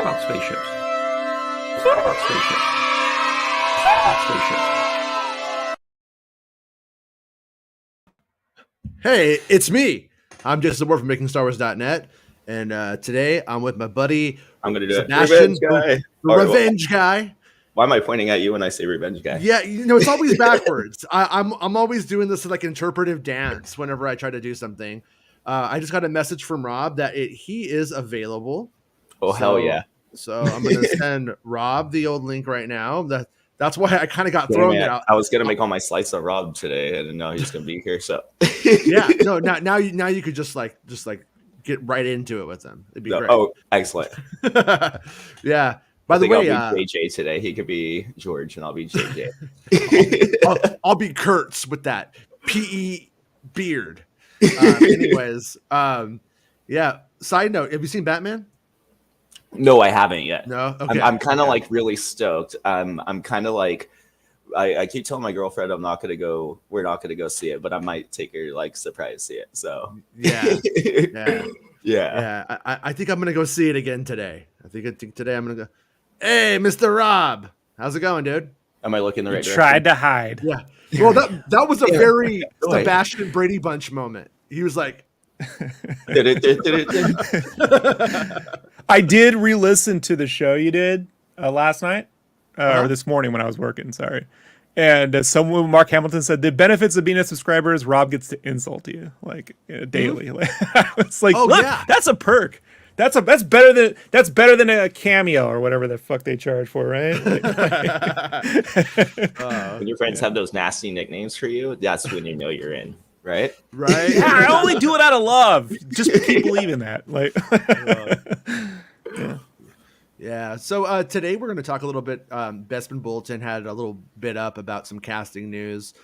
about spaceships? What about spaceships? What about spaceships? Hey, it's me. I'm Justin Ward from MakingStarWars.net, and today I'm with my buddy I'm gonna do Sebastian, it. Revenge Guy. Why am I pointing at you when I say revenge guy? Yeah, it's always backwards. I'm always doing this like interpretive dance whenever I try to do something. I just got a message from Rob that he is available. Oh, hell yeah. So I'm going to send Rob the old link right now. That's why I kind of got thrown out. I was going to make all my slides of Rob today. I didn't know he was going to be here. So yeah, no, now you could just get right into it with him. It'd be great. Oh, excellent. Yeah. By the way, I'll be JJ today. He could be George, and I'll be JJ. I'll be Kurtz with that PE beard. Anyways, yeah. Side note: have you seen Batman? No, I haven't yet. No, okay. I'm kind of like really stoked. I'm kind of like I keep telling my girlfriend we're not gonna go see it, but I might take her like surprise see it. So yeah. Yeah. I think I'm gonna go see it again today. I think today I'm gonna go. Hey, Mr. Rob, how's it going, dude? Am I looking the right direction? Tried to hide. Yeah. Well, that was a very Sebastian Brady Bunch moment. He was like, I did re-listen to the show you did last night or this morning when I was working. Sorry. And someone, Mark Hamilton, said the benefits of being a subscriber is Rob gets to insult you like daily. It's like, look, that's a perk. That's better than a cameo or whatever the fuck they charge for, right? When your friends have those nasty nicknames for you, that's when you know you're in, right? Right. Yeah, I only do it out of love. Just keep believing that. Like, yeah. So today we're going to talk a little bit. Bespin Bulletin had a little bit up about some casting news.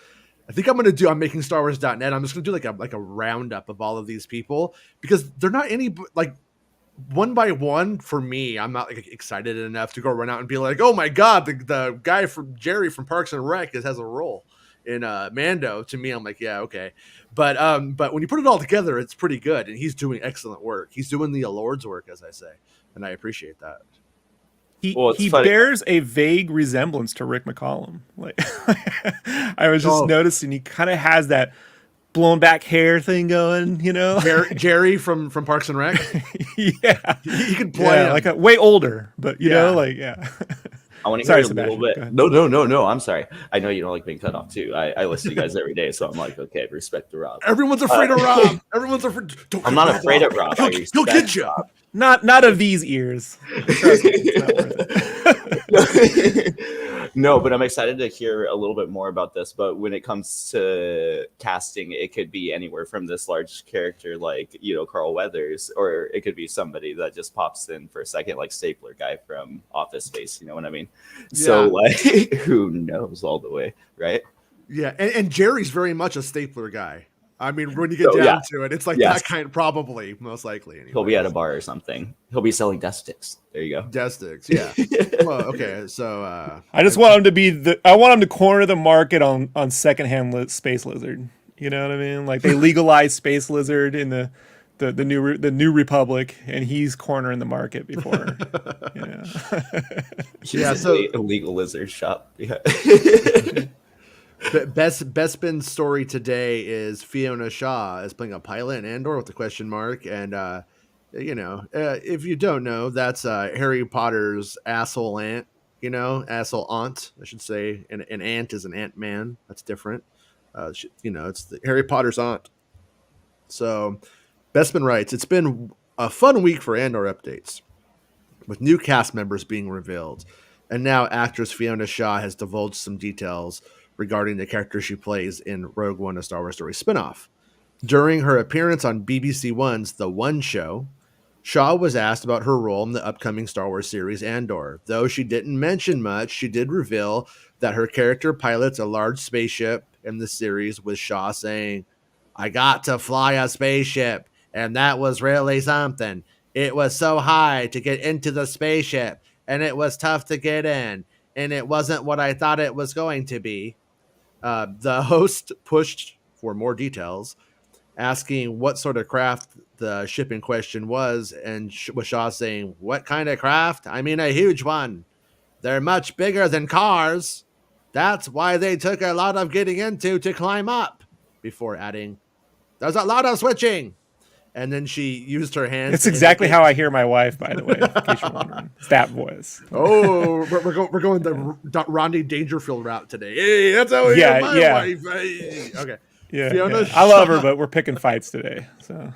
I think I'm going to do on MakingStarWars.net. I'm just going to do like a roundup of all of these people because they're not any like. One by one, for me, I'm not like excited enough to go run out and be like, "Oh my god, the guy from Jerry from Parks and Rec has a role in Mando." To me, I'm like, "Yeah, okay," but when you put it all together, it's pretty good, and he's doing excellent work. He's doing the Lord's work, as I say, and I appreciate that. He bears a vague resemblance to Rick McCallum. Like, I was just noticing, he kind of has that blown back hair thing going, Jerry from Parks and Rec. Yeah, he could play like a way older, but you know, like I want to hear a little bit. No. I'm sorry. I know you don't like being cut off too. I listen to you guys every day, so I'm like, okay, respect to Rob. Everyone's afraid of Rob. Everyone's afraid. I'm not afraid of Rob. He'll get you. Rob. Not of these ears. Trust me, it's not worth it. No, but I'm excited to hear a little bit more about this. But when it comes to casting, it could be anywhere from this large character like, Carl Weathers, or it could be somebody that just pops in for a second, like Stapler guy from Office Space. You know what I mean? Yeah. So, like, who knows all the way, right? Yeah, and Jerry's very much a Stapler guy. I mean, when you get down to it, it's like that kind, probably, most likely. Anyways. He'll be at a bar or something. He'll be selling desk sticks. There you go. Desk sticks, yeah. Well, okay, so I just want him to be I want him to corner the market on secondhand Space Lizard. You know what I mean? Like, they legalized Space Lizard in the new Republic, and he's cornering the market before. So illegal lizard shop. Yeah. Bespin's story today is Fiona Shaw is playing a pilot in Andor with a question mark, and if you don't know, that's Harry Potter's asshole aunt. Asshole aunt, I should say. An aunt is an Ant-Man. That's different. It's Harry Potter's aunt. So, Bespin writes, it's been a fun week for Andor updates, with new cast members being revealed, and now actress Fiona Shaw has divulged some details regarding the character she plays in Rogue One, a Star Wars Story spinoff. During her appearance on BBC One's The One Show, Shaw was asked about her role in the upcoming Star Wars series Andor. Though she didn't mention much, she did reveal that her character pilots a large spaceship in the series, with Shaw saying, "I got to fly a spaceship, and that was really something. It was so high to get into the spaceship, and it was tough to get in, and it wasn't what I thought it was going to be." The host pushed for more details, asking what sort of craft the ship in question was, and with Shaw saying, "What kind of craft? I mean, a huge one. They're much bigger than cars. That's why they took a lot of getting into to climb up," before adding, "There's a lot of switching." And then she used her hands. It's exactly how I hear my wife, by the way, in case you're wondering. It's that voice. Oh, we're going the Rodney Dangerfield route today. Hey, that's how we hear my wife. Hey. Okay. Yeah, Fiona, I love her, but we're picking fights today. So,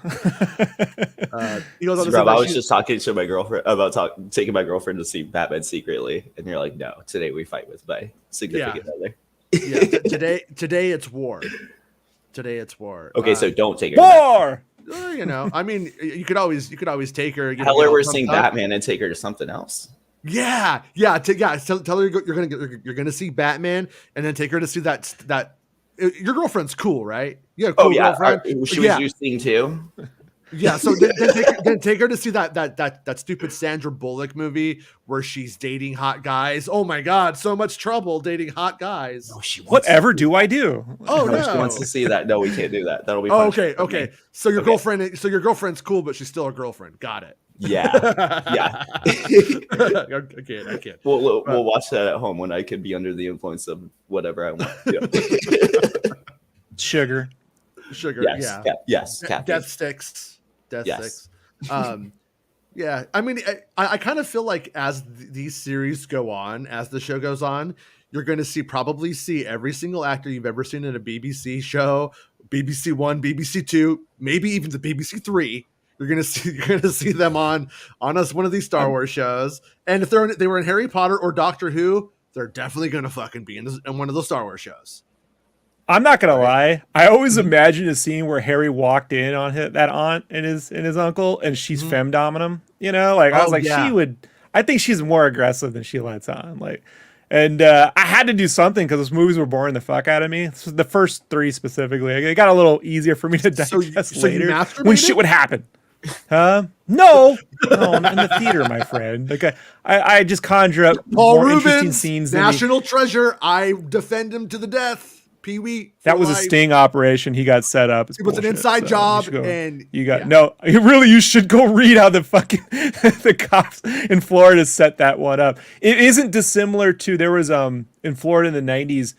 he goes on to I was just talking to my girlfriend about taking my girlfriend to see Batman secretly, and you're like, "No, today we fight with my significant other." Yeah, today it's war. Today it's war. Okay, so don't take her. War. You know, I mean, you could always take her. Tell her we're seeing Batman and take her to something else. Yeah. Tell her you're gonna see Batman, and then take her to see that. Your girlfriend's cool, right? Yeah. Cool girlfriend. She was using too. Yeah, so then take her to see that stupid Sandra Bullock movie where she's dating hot guys. Oh my God, so much trouble dating hot guys. No, whatever do I do? Oh no, she wants to see that. No, we can't do that. That'll be. Okay. So your girlfriend's cool, but she's still a girlfriend. Got it. Yeah. I can't. We'll watch that at home when I can be under the influence of whatever I want. Yeah. Sugar. Yes. Yeah. Yes. Death sticks. Yeah. I mean, I kind of feel like as these series go on, as the show goes on, you're going to probably see every single actor you've ever seen in a BBC show, BBC One, BBC Two, maybe even the BBC Three. You're gonna see them on one of these Star Wars shows, and if they were in Harry Potter or Doctor Who, they're definitely gonna fucking be in one of those Star Wars shows. I'm not gonna lie. I always imagine a scene where Harry walked in on that aunt and his uncle, and she's femdom him. You know, like I was like, she would. I think she's more aggressive than she lets on. Like, and I had to do something because those movies were boring the fuck out of me. So the first three specifically, it got a little easier for me to digest later when shit would happen. Huh? No, I'm in the theater, my friend. Like I just conjure up Paul more Rubens, interesting scenes. National treasure. I defend him to the death. Pee Wee. That was a sting operation. He got set up. It was an inside job, and you should go read how the fucking the cops in Florida set that one up. It isn't dissimilar to there was in Florida in the 90s.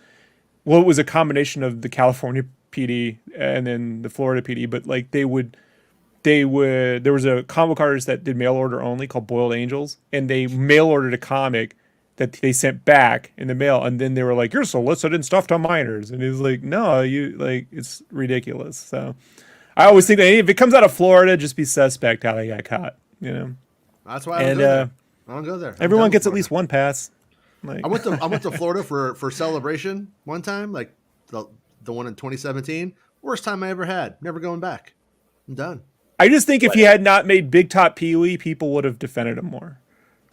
Well, it was a combination of the California PD and then the Florida PD, but like there was a comic artist that did mail order only called Boiled Angels, and they mail ordered a comic that they sent back in the mail, and then they were like, "You're soliciting stuff to minors," and he's like, "No, it's ridiculous." So I always think that if it comes out of Florida, just be suspect how they got caught. You know, that's why I don't go there. Everyone gets at least one pass. Like, I went to Florida for Celebration one time, like the one in 2017. Worst time I ever had. Never going back. I'm done. I just think if he had not made Big Top Pee Wee, people would have defended him more.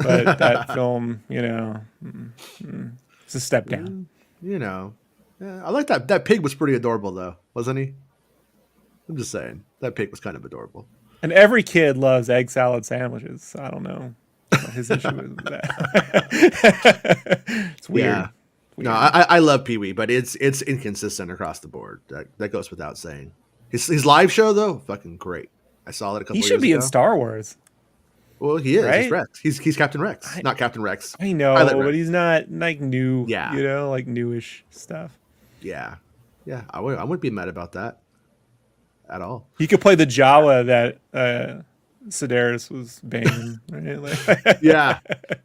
But that film, it's a step down. I like that. That pig was pretty adorable, though, wasn't he? I'm just saying. That pig was kind of adorable. And every kid loves egg salad sandwiches. So I don't know what his issue is with that. It's weird. Yeah. No, I love Pee Wee, but it's inconsistent across the board. That goes without saying. His live show, though, fucking great. I saw it a couple years ago. He should be in Star Wars. Well, he is. Right? He's Rex. He's Captain Rex, not Captain Rex. I know, but he's not like new. Yeah, like newish stuff. Yeah. I wouldn't be mad about that at all. He could play the Jawa that Sedaris was banging. Right? Yeah,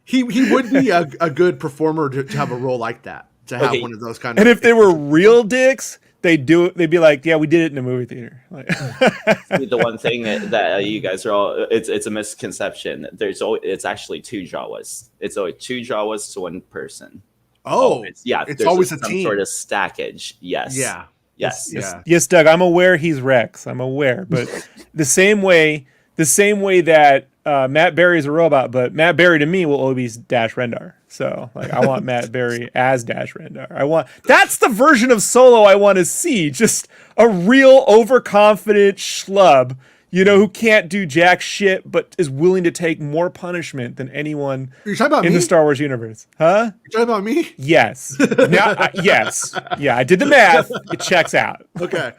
he would be a good performer to have a role like that. To have one of those kind of. And if they were real dicks, they'd be like, yeah, we did it in a movie theater. Like, the one thing that you guys are all, it's a misconception. It's actually two Jawas. It's always two Jawas to one person. Oh, it's always a team. Sort of stackage. Yes. Yeah. Yes. Yes, Doug. I'm aware he's Rex. I'm aware, but the same way that Matt Berry is a robot, but Matt Berry to me will always be Dash Rendar. So like I want Matt Berry as Dash Rendar. That's the version of Solo I want to see. Just a real overconfident schlub, who can't do jack shit but is willing to take more punishment than anyone the Star Wars universe. Huh? You're talking about me? Yes. Now, yes. Yeah, I did the math. It checks out. Okay.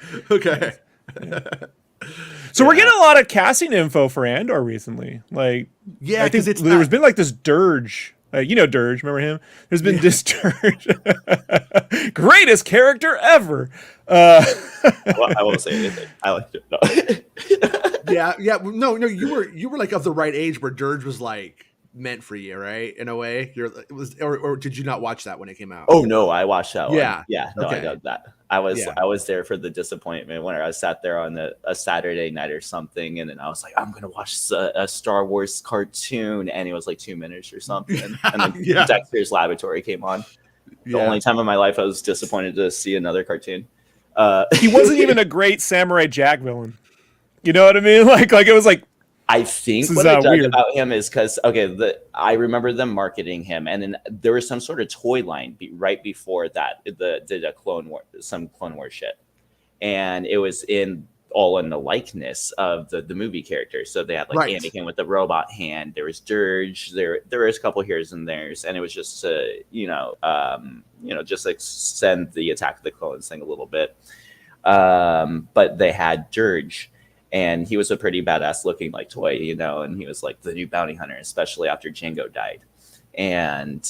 So we're getting a lot of casting info for Andor recently. Like, Yeah, I think because there's been like this Dirge. You know Dirge, remember him? There's been this Dirge, greatest character ever. Well, I won't say anything. I liked it. No. yeah. No, you were like of the right age where Dirge was like meant for you, right? In a way, or did you not watch that when it came out? Oh no, I watched that one. Yeah. Yeah, no, Okay. I got that. I was Yeah. there for the disappointment when I sat there on a Saturday night or something, and then I was like, I'm gonna watch a Star Wars cartoon, and it was like 2 minutes or something, and then Yeah. Dexter's Laboratory came on. The only time in my life I was disappointed to see another cartoon. He wasn't even a great Samurai Jack villain. You know what I mean? Like it was like, I think This what is, I judge weird. about him is because I remember them marketing him, and then there was some sort of toy line right before that. Did a some Clone War shit, and it was all in the likeness of the movie character. So they had like Right. Anakin with the robot hand. There was Dirge. There was a couple here's and there's, and it was just to just extend the Attack of the Clones thing a little bit. But they had Dirge. And he was a pretty badass looking like toy, and he was like the new bounty hunter, especially after Django died. And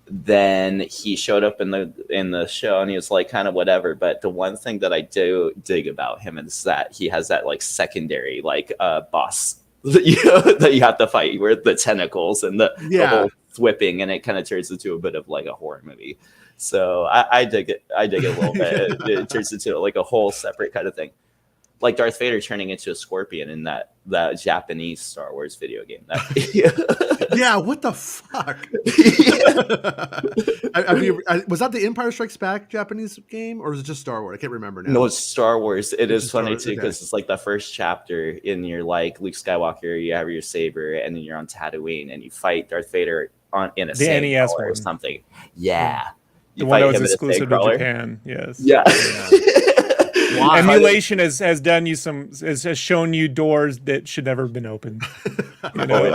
then he showed up in the show, and he was like kind of whatever. But the one thing that I do dig about him is that he has that like secondary like boss that you have to fight with the tentacles and the whole whipping, and it kind of turns into a bit of like a horror movie. So I dig it. I dig it a little bit. It turns into like a whole separate kind of thing. Like Darth Vader turning into a scorpion in that Japanese Star Wars video game. Yeah, what the fuck? Was that the Empire Strikes Back Japanese game, or was it just Star Wars? I can't remember now. No, it's Star Wars. It It's is funny Wars, too because it's like the first chapter in your like Luke Skywalker. You have your saber, and then you're on Tatooine, and you fight Darth Vader in a The NES or one. something. Yeah, the one that was exclusive to Japan. Yes. Yeah. Why? Emulation has done you has shown you doors that should never have been opened. You know?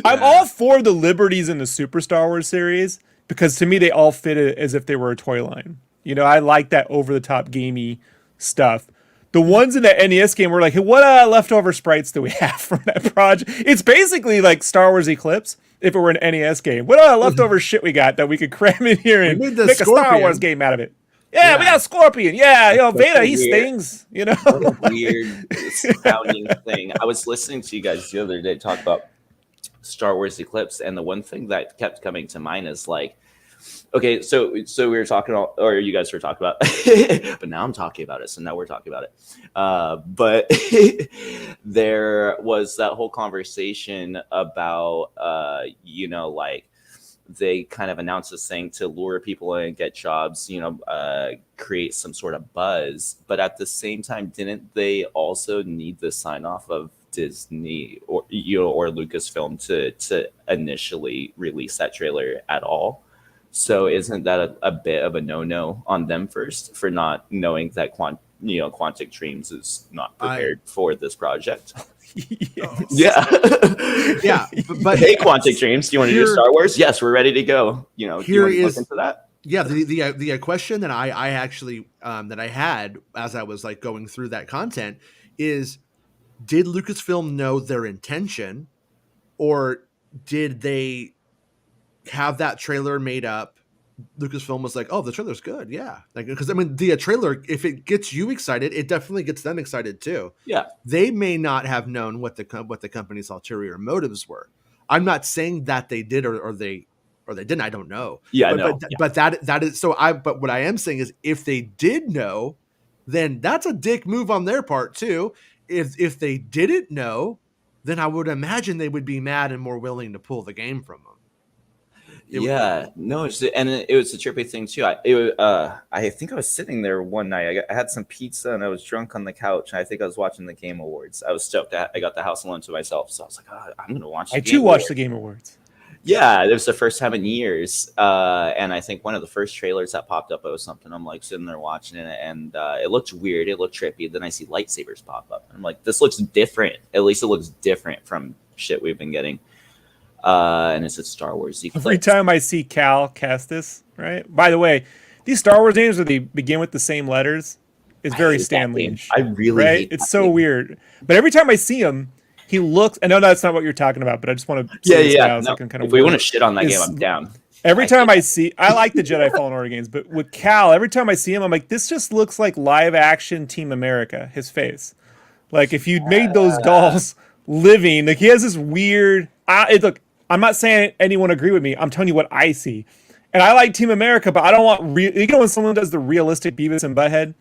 I'm all for the liberties in the Super Star Wars series because to me they all fit as if they were a toy line. I like that over the top gamey stuff. The ones in the NES game were like, hey, what leftover sprites do we have from that project? It's basically like Star Wars Eclipse if it were an NES game. What leftover shit we got that we could cram in here and make a Star Wars game out of it? Yeah, we got a scorpion. Yeah, Vader, he stings, What a weird sounding thing. I was listening to you guys the other day talk about Star Wars Eclipse, and the one thing that kept coming to mind is like, okay, so we were talking, or you guys were talking about, but now I'm talking about it, so now we're talking about it. But there was that whole conversation about, like, they kind of announced this thing to lure people in and get jobs, create some sort of buzz. But at the same time, didn't they also need the sign off of Disney or Lucasfilm to initially release that trailer at all? So isn't that a bit of a no on them first for not knowing that Quantic Dreams is not prepared for this project? Yeah. Yeah, but hey, Quantic Dreams, do you want to do Star Wars? Yes, we're ready to go. Do you want to look into that? Yeah, the question that I actually that I had as I was like going through that content is, did Lucasfilm know their intention, or did they have that trailer made up? Lucasfilm was like, "Oh, the trailer's good, yeah." Like, because I mean, the trailer, if it gets you excited, it definitely gets them excited too. Yeah, they may not have known what the company's ulterior motives were. I'm not saying that they did or they didn't. I don't know. Yeah, but that is so. But what I am saying is, if they did know, then that's a dick move on their part too. If they didn't know, then I would imagine they would be mad and more willing to pull the game from them. It was a trippy thing too. I think I was sitting there one night. I had some pizza and I was drunk on the couch. And I think I was watching the Game Awards. I was stoked. I got the house alone to myself, so I was like, oh, I'm going to watch. I too watched the Game Awards. Yeah, it was the first time in years, and I think one of the first trailers that popped up, it was something. I'm like sitting there watching it, and it looked weird. It looked trippy. Then I see lightsabers pop up, and I'm like, this looks different. At least it looks different from shit we've been getting. And it's a Star Wars Eclipse. Every time I see Cal Kestis, right? By the way, these Star Wars names, where they begin with the same letters, is very hate that Stan game. Lee-ish. I really right? hate It's that so game. weird. But every time I see him, he looks. I know that's not what you're talking about, but I just want to Yeah, say this yeah. now so No, I can kind of. if we want to shit on that game, is- I'm down. Every I time hate I see, I like the Jedi Fallen Order games, but with Cal, every time I see him, I'm like, this just looks like live action Team America. His face, like if you'd made those dolls living, like he has this weird. Look, I'm not saying anyone agree with me. I'm telling you what I see, and I like Team America, but I don't want you know when someone does the realistic Beavis and Butthead.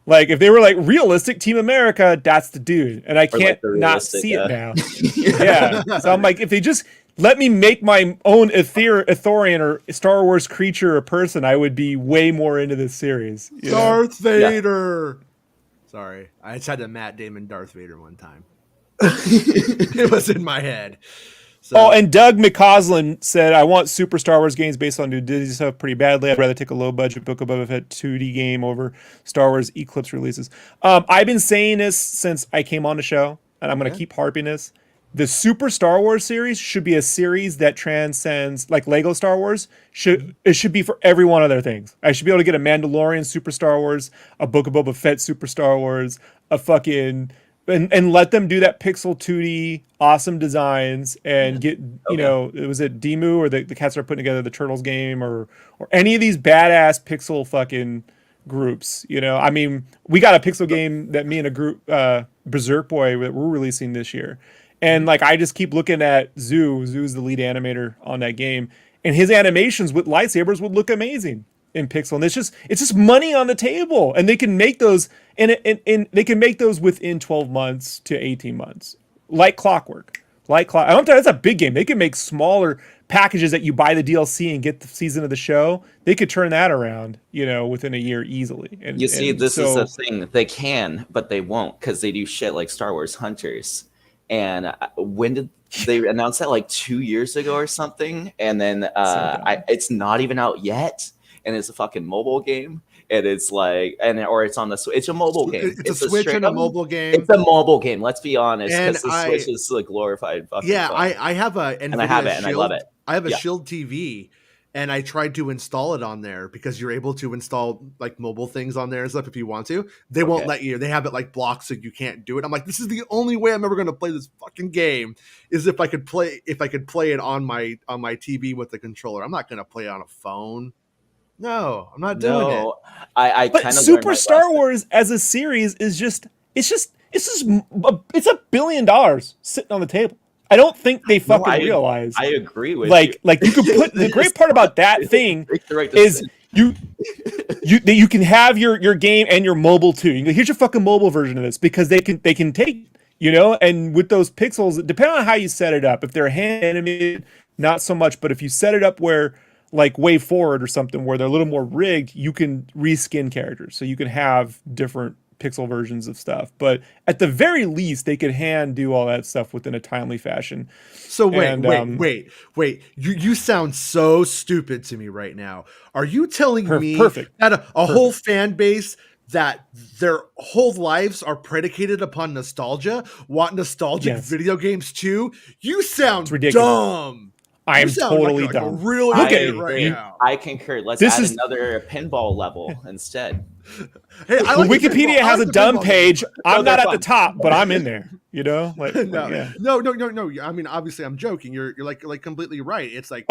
Like if they were like realistic Team America, that's the dude, and I Or, can't like, the not realistic, see it now. Yeah, so I'm like, if they just let me make my own Ithorian or Star Wars creature or person, I would be way more into this series. You know? Darth Vader. Sorry, I just had a Matt Damon Darth Vader one time. It was in my head. So, Oh, and Doug McCausland said, I want Super Star Wars games based on new Disney stuff pretty badly. I'd rather take a low-budget Book of Boba Fett 2D game over Star Wars Eclipse releases. I've been saying this since I came on the show, and I'm going to keep harping this. The Super Star Wars series should be a series that transcends, like Lego Star Wars. It should be for every one of their things. I should be able to get a Mandalorian Super Star Wars, a Book of Boba Fett Super Star Wars, a fucking... And let them do that pixel 2D awesome designs and get, you know, was it Demu or the cats are putting together the Turtles game or any of these badass pixel fucking groups, you know? I mean, we got a pixel game that me and a group, Berserk Boy, that we're releasing this year. And like, I just keep looking at Zoo's the lead animator on that game, and his animations with lightsabers would look amazing in pixel. And it's just money on the table, and they can make those and they can make those within 12 months to 18 months, like clockwork. I don't think that's a big game. They can make smaller packages that you buy the DLC and get the season of the show. They could turn that around, you know, within a year easily. And You see, this is so, a thing. They can, but they won't, because they do shit like Star Wars Hunters. And when did they announce that? Like 2 years ago or something? And then it's not even out yet. And it's a fucking mobile game. And it's like, or it's on the Switch. It's a mobile game. It's a Switch and a mobile game. It's a mobile game. Let's be honest, And because the Switch is like glorified fucking. Yeah, fun. I have a and I have it, and I love it. I have a Yeah. Shield TV, and I tried to install it on there because you're able to install like mobile things on there and stuff if you want to. They won't let you. They have it like blocked so you can't do it. I'm like, this is the only way I'm ever going to play this fucking game is if I could play it on my TV with the controller. I'm not going to play it on a phone. No, I'm not doing it. I but kind of Super Star Wars as a series is it's $1 billion sitting on the table. I don't think they fucking realize. I agree with like you. you could put the great part about that thing Right is you can have your game and your mobile too. You can go, here's your fucking mobile version of this because they can take, you know, and with those pixels, depending on how you set it up, if they're hand animated, not so much, but if you set it up where like Way Forward or something where they're a little more rigged, you can reskin characters. So you can have different pixel versions of stuff. But at the very least, they could hand do all that stuff within a timely fashion. So wait. You sound so stupid to me right now. Are you telling me that a whole fan base that their whole lives are predicated upon nostalgia want nostalgic video games too? You sound dumb. I am totally dumb. Real now. I concur. Let's add another pinball level instead. Hey, Wikipedia has a dumb page. I'm not at the top, but I'm in there. You know, like no. I mean, obviously, I'm joking. You're like completely right. It's like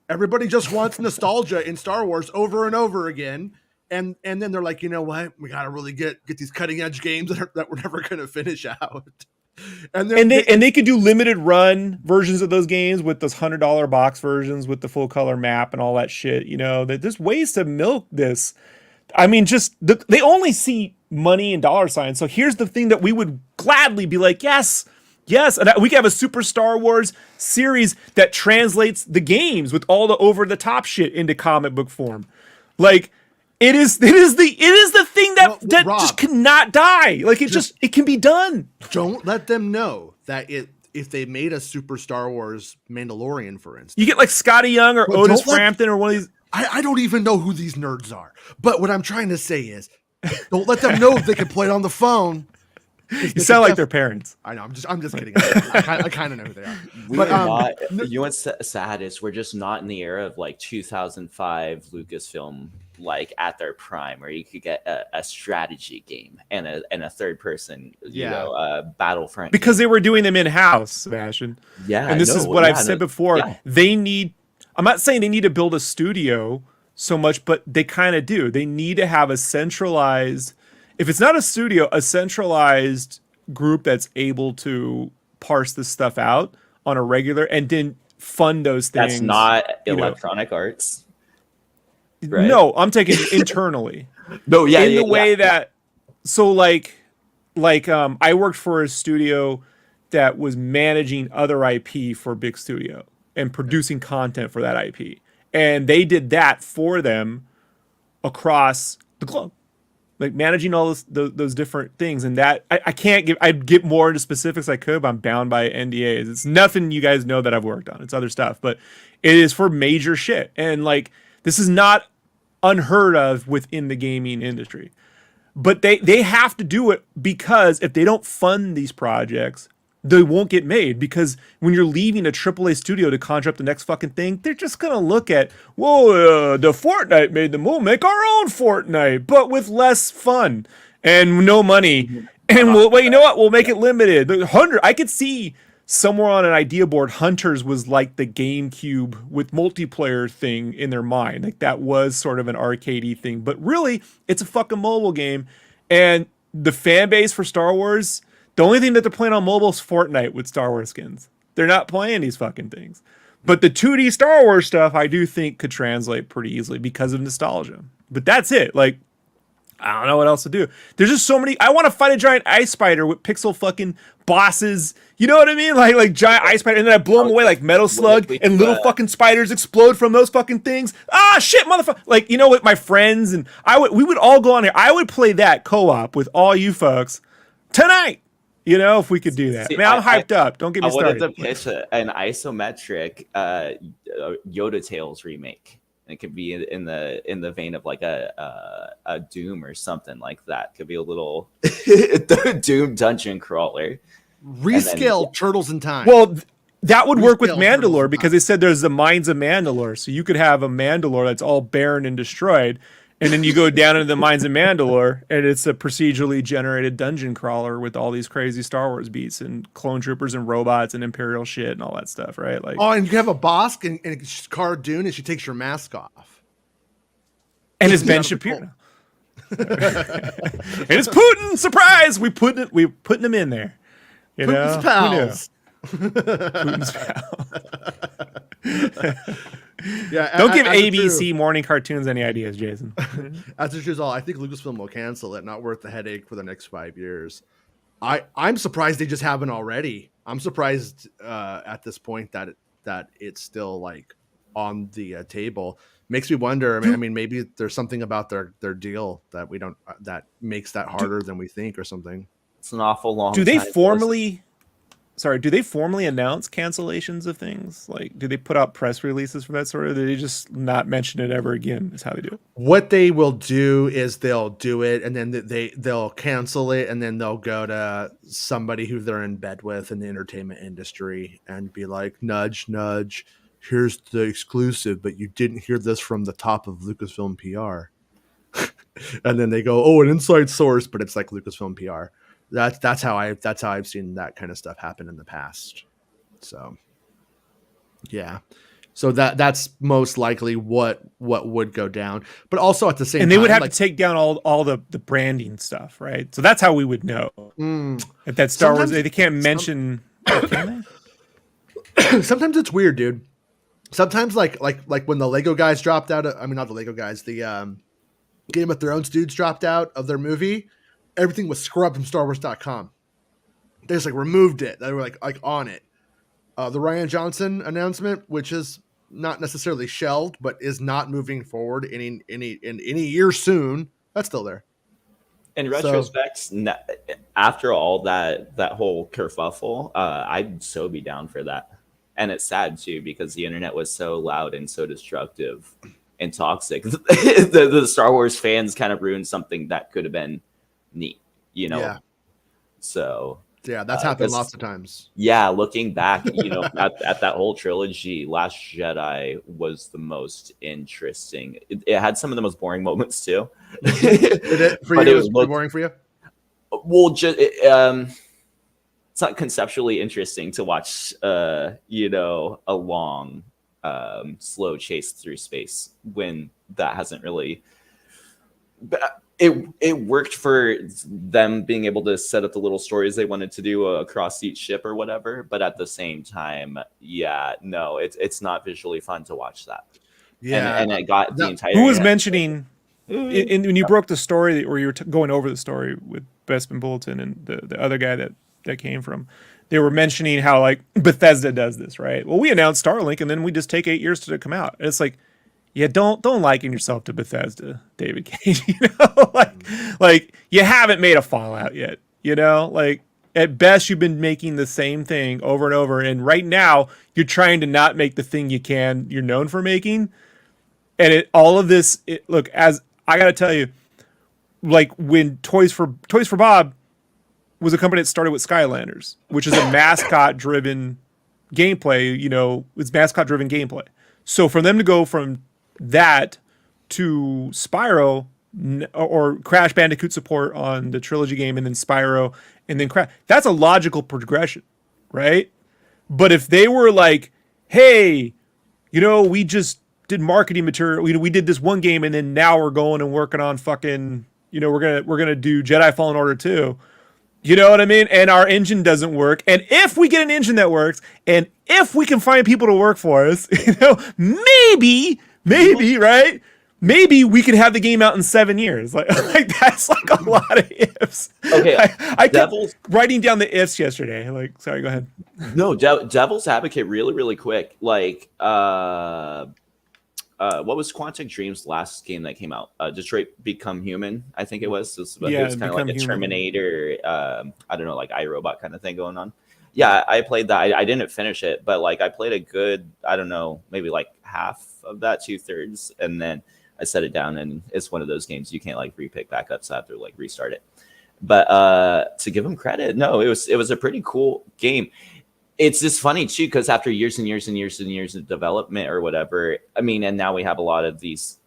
everybody just wants nostalgia in Star Wars over and over again, and then they're like, you know what? We gotta really get these cutting edge games that we're never gonna finish out. And they could do limited run versions of those games with those $100 box versions with the full color map and all that shit. You know, that there's ways to milk this. I mean, they only see money and dollar signs. So here's the thing that we would gladly be like, yes, and we can have a Super Star Wars series that translates the games with all the over the top shit into comic book form. Like it is the thing that Rob, just cannot die. Like it can be done. Don't let them know that if they made a Super Star Wars Mandalorian, for instance, you get like Scotty Young or Otis Frampton or one of these. I don't even know who these nerds are. But what I'm trying to say is, don't let them know if they can play it on the phone. You sound like their parents. I know. I'm just kidding. I kind of know who they are. We're not. You know what's sad is we're just not in the era of like 2005 Lucasfilm, like at their prime, where you could get a strategy game and a third person, Battlefront. Because they were doing them in house, Sebastian. Yeah, and this is what I've said before. Yeah. They need. I'm not saying they need to build a studio so much, but they kind of do. They need to have a centralized. If it's not a studio, a centralized group that's able to parse this stuff out on a regular and then fund those things. That's not Electronic Arts. Right? No, I'm taking it internally. No, yeah, in the way that. So like I worked for a studio that was managing other IP for a big studio and producing content for that IP, and they did that for them across the globe. Like managing all those different things, and that I can't give. I'd get more into specifics I could, but I'm bound by NDAs. It's nothing you guys know that I've worked on. It's other stuff, but it is for major shit. And like this is not unheard of within the gaming industry. But they have to do it because if they don't fund these projects, they won't get made. Because when you're leaving a AAA studio to conjure up the next fucking thing, they're just going to look at, whoa, the Fortnite made them. We'll make our own Fortnite, but with less fun and no money. And you know what? We'll make it limited. I could see somewhere on an idea board, Hunters was like the GameCube with multiplayer thing in their mind. Like that was sort of an arcadey thing. But really, it's a fucking mobile game. And the fan base for Star Wars... The only thing that they're playing on mobile is Fortnite with Star Wars skins. They're not playing these fucking things. But the 2D Star Wars stuff, I do think could translate pretty easily because of nostalgia. But that's it. Like, I don't know what else to do. There's just so many. I want to fight a giant ice spider with pixel fucking bosses. You know what I mean? Like giant ice spider. And then I blow them away like Metal Slug. And little fucking spiders explode from those fucking things. Ah, shit, motherfucker. Like, you know what? My friends and we would all go on here. I would play that co-op with all you folks tonight. You know, if we could do that. Man, I'm hyped up. Don't get me started. I wanted to pitch an isometric Yoda Tales remake. It could be in the vein of like a Doom or something like that. Could be a little Doom dungeon crawler. Rescale Turtles in Time. Well, that would work with Mandalore because they said there's the Mines of Mandalore. So you could have a Mandalore that's all barren and destroyed. And then you go down into the Mines of Mandalore, and it's a procedurally generated dungeon crawler with all these crazy Star Wars beats and clone troopers and robots and Imperial shit and all that stuff, right? Like, and you have a boss and it's Cara Dune, and she takes your mask off. And it's Ben Shapiro. And it's Putin! Surprise! We're putting him in there. You know? Pals. Putin's pal. Yeah, don't give ABC morning cartoons any ideas, Jason. As the truth is all, I think Lucasfilm will cancel it. Not worth the headache for the next 5 years. I'm surprised they just haven't already. I'm surprised at this point that it's still like on the table. Makes me wonder. I mean, maybe there's something about their deal that we don't that makes that harder than we think, or something. It's an awful long. Do they formally announce cancellations of things? Like, do they put out press releases for that sort of? Do they just not mention it ever again? Is how they do it. What they will do is they'll do it, and then they'll cancel it, and then they'll go to somebody who they're in bed with in the entertainment industry and be like, nudge, nudge. Here's the exclusive, but you didn't hear this from the top of Lucasfilm PR. And then they go, oh, an inside source, but it's like Lucasfilm PR. That's how I've seen that kind of stuff happen in the past. So, yeah. So that's most likely what would go down. But also at the same time, they would have to take down all the branding stuff, right? So that's how we would know if that Star Wars. They can't mention. Can they? Sometimes it's weird, dude. Sometimes like when the Lego guys dropped out. I mean, not the Lego guys. The Game of Thrones dudes dropped out of their movie. Everything was scrubbed from StarWars.com. They just like removed it. They were like on it. The Rian Johnson announcement, which is not necessarily shelved, but is not moving forward in any year soon. That's still there. In retrospect, after all that whole kerfuffle, I'd so be down for that. And it's sad too because the internet was so loud and so destructive and toxic. the Star Wars fans kind of ruined something that could have been neat, you know. Yeah. So Yeah, that's happened 'cause, lots of times. yeah, looking back, at that whole trilogy, Last Jedi was the most interesting. It had some of the most boring moments too. Did it for But you? it Was pretty looked boring for you? well. Just it's not conceptually interesting to watch. A long, slow chase through space when that hasn't really. But it worked for them being able to set up the little stories they wanted to do across each ship or whatever. But at the same time, yeah, no, it's not visually fun to watch that. Yeah, and it got the entire. Who was mentioning when you broke the story, or you were going over the story with Bespin Bulletin and the other guy that came from, they were mentioning how like Bethesda does this, right? Well, we announced Starlink and then we just take 8 years to come out. And it's like, yeah, don't liken yourself to Bethesda, David Cage. Like you haven't made a Fallout yet. Like at best you've been making the same thing over and over, and right now you're trying to not make the thing you're known for making. And all of this, look, as I gotta tell you, like when Toys for Bob was a company that started with Skylanders, which is a mascot-driven gameplay. It's mascot-driven gameplay. So for them to go from that to Spyro or Crash Bandicoot support on the trilogy game, and then Spyro, and then Crash, that's a logical progression, right? But if they were like, hey, we just did marketing material, we did this one game, and then now we're going and working on fucking, we're gonna do Jedi Fallen Order 2. You know what I mean? And our engine doesn't work. And if we get an engine that works, and if we can find people to work for us, maybe, right? Maybe we could have the game out in 7 years. Like that's like a lot of ifs. Okay, I kept writing down the ifs yesterday. Like, sorry, go ahead. No, Devil's Advocate, really, really quick. Like, what was Quantic Dream's last game that came out? Detroit Become Human, I think it was. It was kind of like a Terminator, I don't know, like iRobot kind of thing going on. Yeah, I played that. I didn't finish it, but like I played a good, I don't know, maybe like half of that, 2/3, and then I set it down, and it's one of those games you can't like repick back up, so I have to like restart it. But to give them credit, no, it was a pretty cool game. It's just funny too, because after years and years and years and years of development or whatever, I mean, and now we have a lot of these.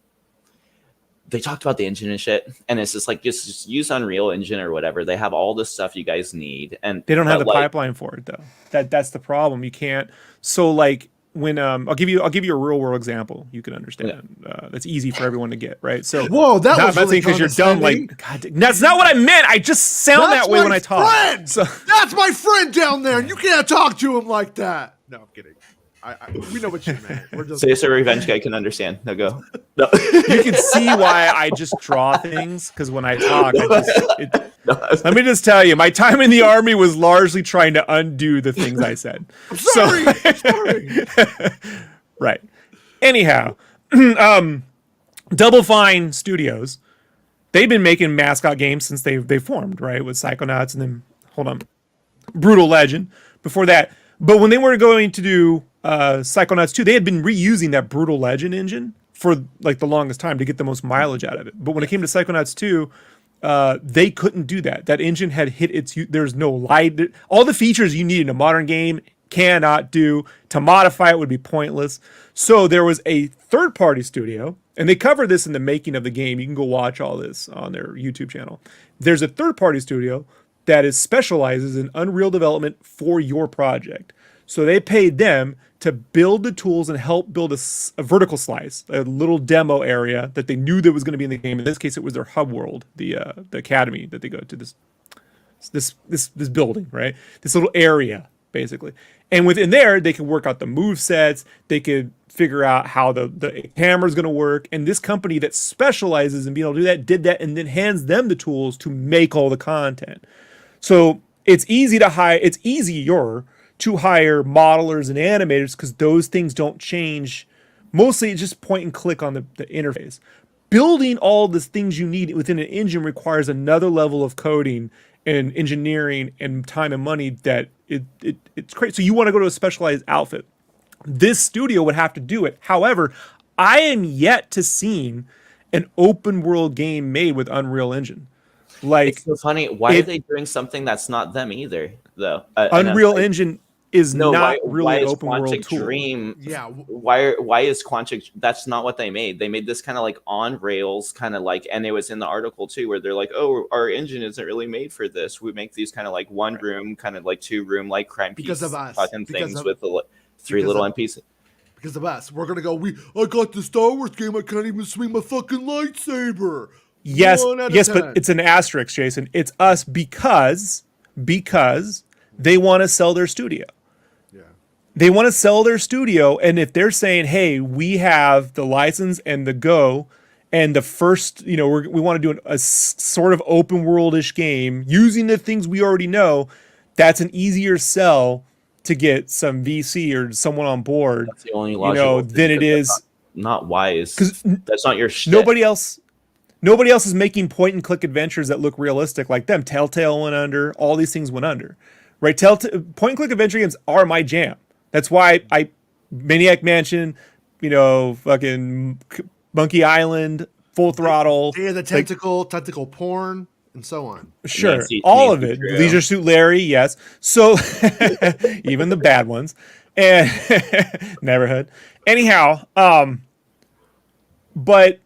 They talked about the engine and shit, and it's just like just use Unreal Engine or whatever. They have all the stuff you guys need, and they don't have the pipeline for it though. That's the problem. You can't. So like when I'll give you a real world example you can understand. Yeah. That's easy for everyone to get, right? So whoa, that was really because you're dumb. Like God, that's not what I meant. I just sound that way when I talk. So that's my friend down there, and you can't talk to him like that. No, I'm kidding. We know what you meant. We're just say so Revenge Guy can understand. No, go. No. You can see why I just draw things, because when I talk, let me just tell you, my time in the army was largely trying to undo the things I said. I'm sorry. Sorry. Right. Anyhow, Double Fine Studios, they've been making mascot games since they formed, right? With Psychonauts, and then Brutal Legend before that. But when they were going to do Psychonauts 2, they had been reusing that Brutal Legend engine for like the longest time to get the most mileage out of it. But when it came to Psychonauts 2, they couldn't do that. That engine had hit its. There's no light. All the features you need in a modern game cannot do. To modify it would be pointless. So there was a third-party studio, and they cover this in the making of the game. You can go watch all this on their YouTube channel. There's a third-party studio that specializes in Unreal development for your project. So they paid them to build the tools and help build a vertical slice, a little demo area that they knew that was going to be in the game. In this case, it was their hub world, the academy that they go to, this building, right? This little area, basically. And within there, they could work out the move sets. They could figure out how the camera is going to work. And this company that specializes in being able to do that did that, and then hands them the tools to make all the content. So it's easier to hire modelers and animators because those things don't change. Mostly it's just point and click on the interface. Building all the things you need within an engine requires another level of coding and engineering and time and money that it's crazy. So you want to go to a specialized outfit. This studio would have to do it. However, I am yet to see an open world game made with Unreal Engine. Like It's so funny. Why are they doing something that's not them either, though? Unreal Engine is No, not really why an is open world Quantic tool. Dream? Yeah. Why is Quantic? That's not what they made. They made this kind of like on rails, kind of like, and it was in the article too, where they're like, "Oh, our engine isn't really made for this. We make these kind of like one room, kind of like 2 room, like crime Because piece of us. fucking Because things of- with the 3 little NPCs." Because of us, we're gonna go. I got the Star Wars game. I can't even swing my fucking lightsaber. Yes, 1 out of yes, 10. but it's an asterisk, Jason. It's us because they want to sell their studio. Yeah. They want to sell their studio, and if they're saying, "Hey, we have the license and the go, and the first, we want to do a sort of open world-ish game using the things we already know," that's an easier sell to get some VC or someone on board. That's the only logical thing, than it is not wise. 'cause That's not your shit. nobody else is making point and click adventures that look realistic like them. Telltale went under. All these things went under, right? Point and click adventure games are my jam. That's why Maniac Mansion, fucking Monkey Island, Full Throttle. Day of the Tentacle, tentacle porn, and so on. Sure, Nancy all of it. Drew. Leisure Suit Larry, yes. So even the bad ones, and Neighborhood. Anyhow, but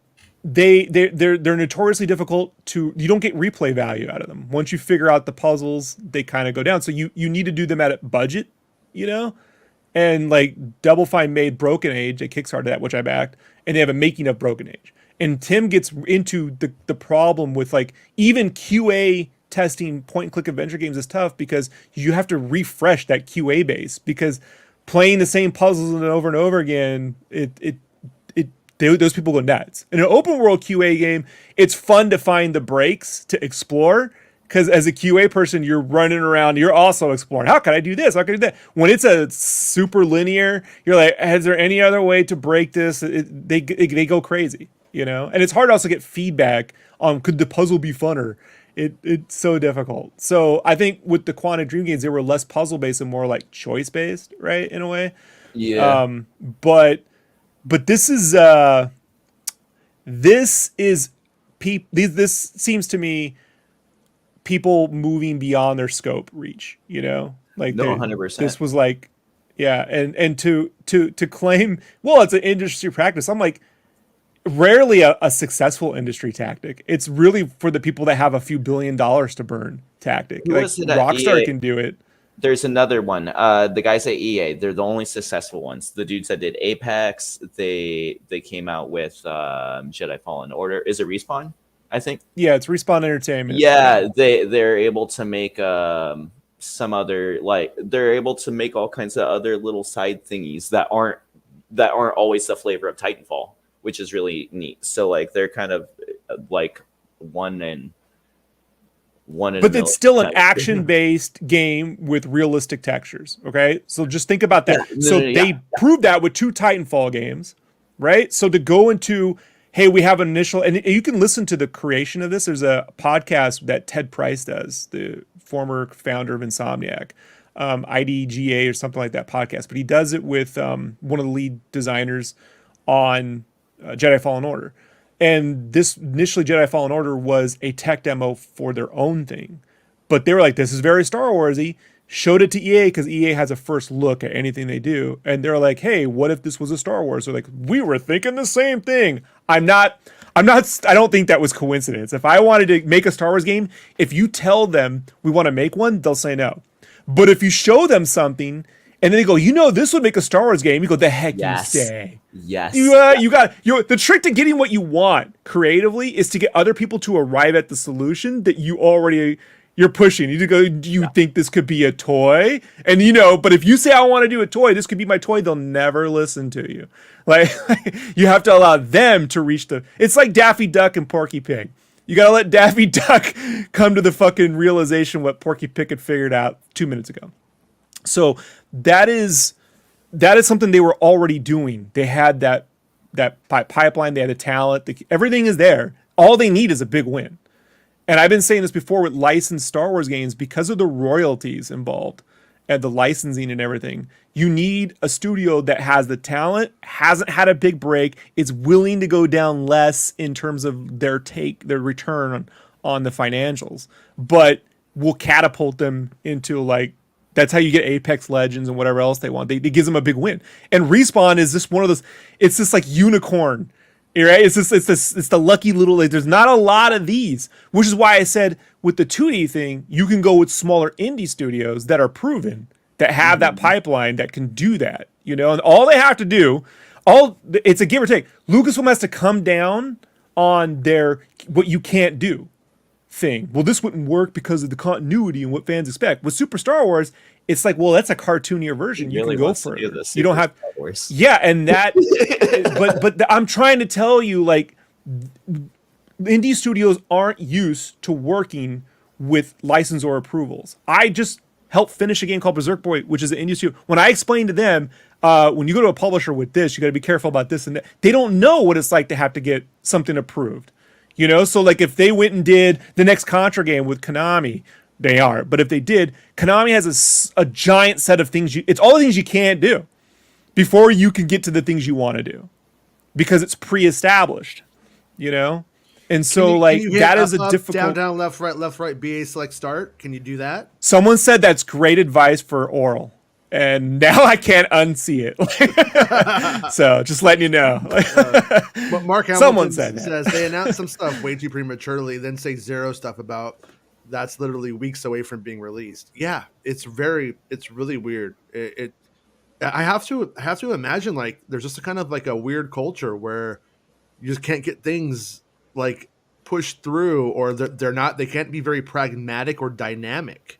they're notoriously difficult to. You don't get replay value out of them. Once you figure out the puzzles, they kind of go down. So you need to do them at a budget, And like Double Fine made Broken Age, they kickstarted that, which I backed, and they have a making of Broken Age. And Tim gets into the problem with like even QA testing point and click adventure games is tough because you have to refresh that QA base because playing the same puzzles over and over again, those people go nuts. In an open world QA game, it's fun to find the breaks to explore. Because as a QA person, you're running around, you're also exploring. How can I do this? How can I do that? When it's a super linear, you're like, is there any other way to break this? They go crazy, And it's hard to also get feedback on could the puzzle be funner. It's so difficult. So I think with the Quantic Dream games, they were less puzzle based and more like choice based, right? In a way. Yeah. But this is this seems to me people moving beyond their scope reach, like No, 100%. This was like, yeah. And to claim, well, it's an industry practice. I'm like, rarely a successful industry tactic. It's really for the people that have a few $1 billion to burn tactic. Who Like was it at Rockstar EA? can do it. There's another one. The guys at EA, they're the only successful ones. The dudes that did Apex, they came out with Jedi Fallen Order. Is it Respawn? I think. Yeah, it's Respawn Entertainment. Yeah, they're able to make some other they're able to make all kinds of other little side thingies that aren't always the flavor of Titanfall, which is really neat. So like they're kind of like one in but it's still an action-based game with realistic textures. Okay, so just think about that. They proved that with 2 Titanfall games, right? So to go into, hey, we have an initial, and you can listen to the creation of this. There's a podcast that Ted Price does, the former founder of Insomniac, IDGA or something like that podcast. But he does it with one of the lead designers on Jedi Fallen Order. And this initially Jedi Fallen Order was a tech demo for their own thing. But they were like, this is very Star Warsy. Showed it to EA because EA has a first look at anything they do. And they're like, hey, what if this was a Star Wars? They're like, we were thinking the same thing. I don't think that was coincidence. If I wanted to make a Star Wars game, if you tell them we want to make one, they'll say no. But if you show them something and then they go, this would make a Star Wars game, you go, the heck Yes. you say. Yes. The trick to getting what you want creatively is to get other people to arrive at the solution that you're pushing. You go, do you think this could be a toy? And but if you say I want to do a toy, this could be my toy, they'll never listen to you. Like you have to allow them to reach it's like Daffy Duck and Porky Pig. You got to let Daffy Duck come to the fucking realization what Porky Pig had figured out 2 minutes ago. So that is something they were already doing. They had that pipeline, they had the talent, everything is there. All they need is a big win. And I've been saying this before with licensed Star Wars games, because of the royalties involved and the licensing and everything, you need a studio that has the talent, hasn't had a big break, is willing to go down less in terms of their return on the financials, but will catapult them into like, that's how you get Apex Legends and whatever else they want. It gives them a big win. And Respawn is just one of those, it's just like unicorn, right? It's the lucky little, like, there's not a lot of these, which is why I said with the 2D thing, you can go with smaller indie studios that are proven, that have that pipeline that can do that, you know, and all they have to do, it's a give or take. Lucasfilm has to come down on their, what you can't do thing. Well, this wouldn't work because of the continuity and what fans expect. With Super Star Wars, it's like, well, that's a cartoonier version. You can go for it. You don't have, yeah, and that, but I'm trying to tell you, like, indie studios aren't used to working with licensor approvals. I just helped finish a game called Berserk Boy, which is an indie studio. When I explained to them, when you go to a publisher with this, you got to be careful about this and that. They don't know what it's like to have to get something approved. You know, so like if they went and did the next Contra game with Konami, they aren't. But if they did, Konami has a giant set of things. It's all the things you can't do before you can get to the things you want to do, because it's pre-established, you know? And so that is a difficult... Down, left, right, BA select start. Can you do that? Someone said that's great advice for oral. And now I can't unsee it. So just letting you know. But Mark Hamilton says they announced some stuff way too prematurely, then say zero stuff about that's literally weeks away from being released. Yeah, it's really weird. I have to imagine like there's just a kind of like a weird culture where you just can't get things like pushed through, or they can't be very pragmatic or dynamic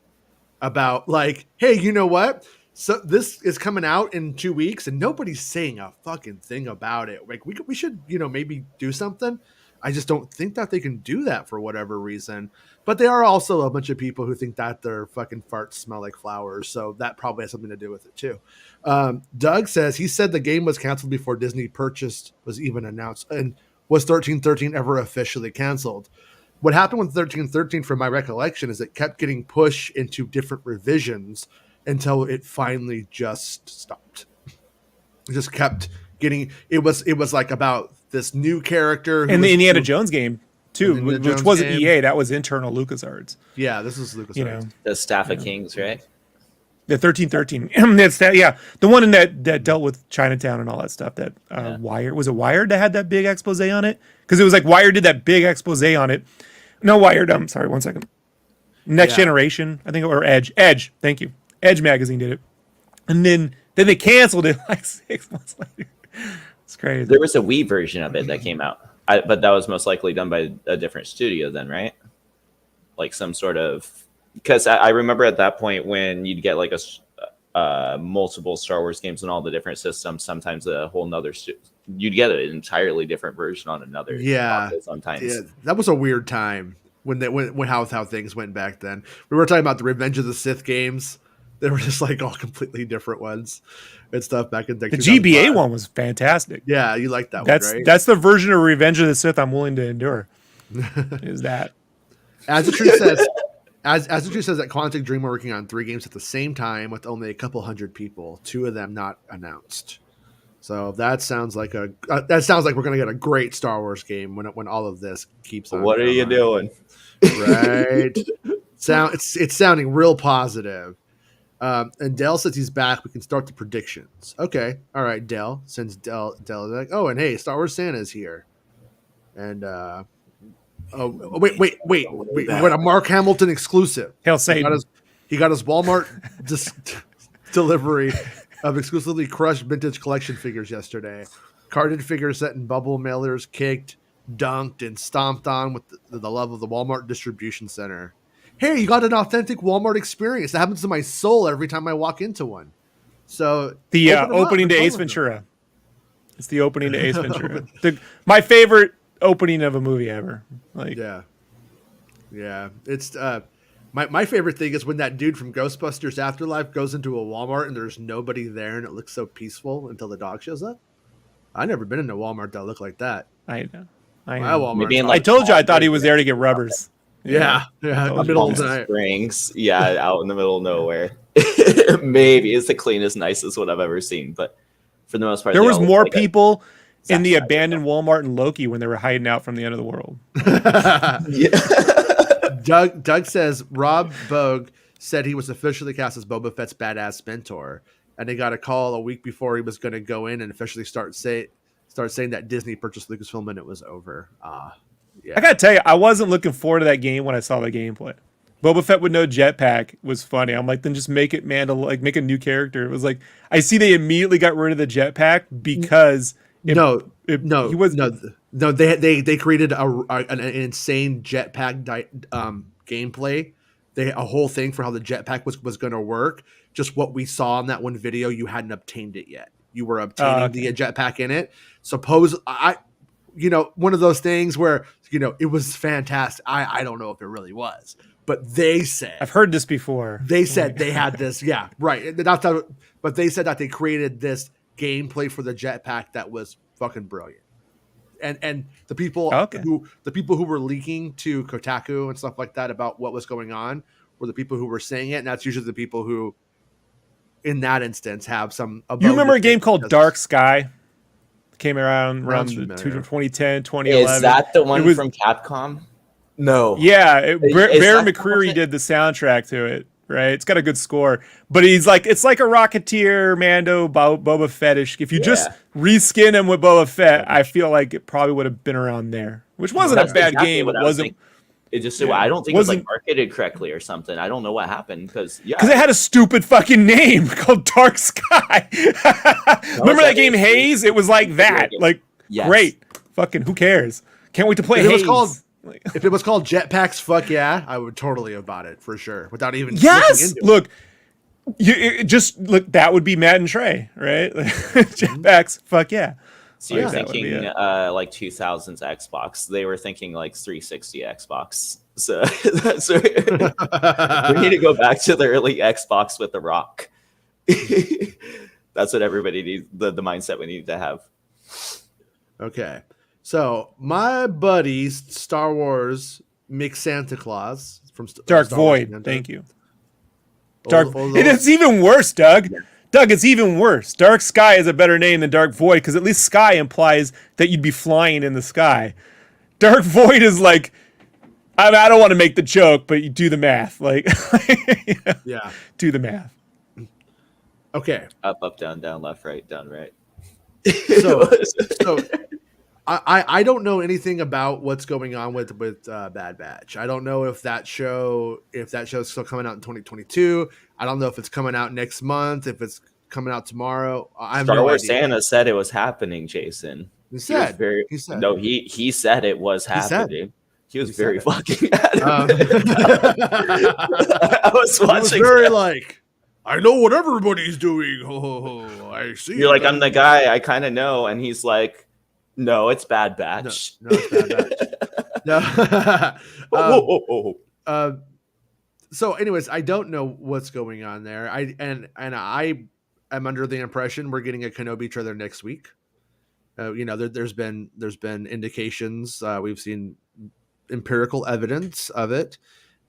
about like, hey, you know what? So this is coming out in 2 weeks and nobody's saying a fucking thing about it. Like we should, you know, maybe do something. I just don't think that they can do that for whatever reason. But they are also a bunch of people who think that their fucking farts smell like flowers. So that probably has something to do with it too. Doug says he said the game was canceled before Disney purchased was even announced. And was 1313 ever officially canceled? What happened with 1313, from my recollection, is it kept getting pushed into different revisions until it finally just stopped. It just kept getting, it was like about this new character. And the Indiana Jones game too, which wasn't EA, that was internal LucasArts. Yeah, this is LucasArts. You know, the Staff of Kings, right? The 1313. That's that, yeah. The one that dealt with Chinatown and all that stuff. That Wired, was it Wired that had that big expose on it? Because it was like Wired did that big expose on it. No, Wired. I'm sorry, 1 second. Next Generation, I think, or Edge. Edge. Thank you. Edge magazine did it, and then they canceled it like 6 months later. It's crazy. There was a Wii version of it that came out, but that was most likely done by a different studio then, right? Like some sort of, because I remember at that point when you'd get like a multiple Star Wars games on all the different systems, sometimes a whole nother you'd get an entirely different version on another. Yeah, sometimes. Yeah, that was a weird time when how things went back then. We were talking about the Revenge of the Sith games. They were just like all completely different ones and stuff back in the GBA one was fantastic. Yeah, you like that one, right? That's the version of Revenge of the Sith I'm willing to endure. Is that? As the truth says, as the truth says that Quantic Dream are working on 3 games at the same time with only a couple hundred people, 2 of them not announced. So that sounds like we're gonna get a great Star Wars game when all of this keeps on. What are you doing? Right. It's sounding real positive. And Dell says he's back. We can start the predictions. Okay. All right, Dell. Since Dell is like, oh, and hey, Star Wars Santa's here. And wait. What a Mark Hamilton exclusive. Hail Satan. He got his Walmart delivery of exclusively crushed vintage collection figures yesterday. Carded figures set in bubble mailers, kicked, dunked, and stomped on with the love of the Walmart distribution center. Hey, you got an authentic Walmart experience. That happens to my soul every time I walk into one. So the opening to Ace Ventura. It's the opening to Ace Ventura. My favorite opening of a movie ever. Like, yeah. It's my favorite thing is when that dude from Ghostbusters Afterlife goes into a Walmart and there's nobody there and it looks so peaceful until the dog shows up. I've never been in a Walmart that looked like that. I know. I told you I thought he was there to get rubbers. Yeah. Middle of the night. Springs, out in the middle of nowhere. Maybe it's the cleanest, nicest one I've ever seen, but for the most part, there was more people in the abandoned Walmart in Loki when they were hiding out from the end of the world. Yeah. Doug says Rob Bogue said he was officially cast as Boba Fett's badass mentor, and they got a call a week before he was going to go in and officially start saying that Disney purchased Lucasfilm and it was over. Yeah. I gotta tell you, I wasn't looking forward to that game when I saw the gameplay. Boba Fett with no jetpack was funny. I'm like, then just make it make a new character. It was like, I see they immediately got rid of the jetpack because They created an insane jetpack gameplay. They had a whole thing for how the jetpack was going to work. Just what we saw in that one video, you hadn't obtained it yet. You were obtaining the jetpack in it. One of those things where it was fantastic. I don't know if it really was, but they said I've heard this before. They said they had this, yeah, right. But they said that they created this gameplay for the jetpack that was fucking brilliant. And the people who were leaking to Kotaku and stuff like that about what was going on were the people who were saying it, and that's usually the people who, in that instance, have some. You remember a game called Dark Sky? Came around 2010, 2011. Is that the one from Capcom? No. Yeah, Bear McCreary did the soundtrack to it. Right, it's got a good score, but it's like a Rocketeer, Mando, Boba Fettish. If you just reskin him with Boba Fett, I feel like it probably would have been around there, which wasn't a bad game. It wasn't. I don't think it was like marketed correctly or something. I don't know what happened because it had a stupid fucking name called Dark Sky. Remember that game Haze? It was like that. Like great, fucking who cares? Can't wait to play Haze. If it was called Jetpacks, fuck yeah, I would totally have bought it for sure without even. Yes, look, that would be Matt and Trey, right? Jetpacks, fuck yeah. So you're thinking like 2000s Xbox. They were thinking like 360 Xbox. So that's we need to go back to the early Xbox with the Rock. That's what everybody needs. The mindset we need to have. Okay. So my buddy's Star Wars mixed Santa Claus from Dark Star Void. Wars Thank you. It's even worse, Doug. Yeah. Doug, it's even worse. Dark Sky is a better name than Dark Void because at least Sky implies that you'd be flying in the sky. Dark Void is like, I don't want to make the joke, but you do the math. Like, do the math. Okay. Up, down, left, right, down, right. So I don't know anything about what's going on with Bad Batch. I don't know if that show's still coming out in 2022. I don't know if it's coming out next month, if it's coming out tomorrow. Star Wars Santa said it was happening, Jason. He said he said it was happening. He was very fucking adamant. I was watching. He was very like, I know what everybody's doing. I see. You're like, I'm the guy I kind of know, and he's like, no, it's Bad Batch. No, it's Bad Batch. No. So, anyways, I don't know what's going on there. I am under the impression we're getting a Kenobi trailer next week. There's been indications. We've seen empirical evidence of it,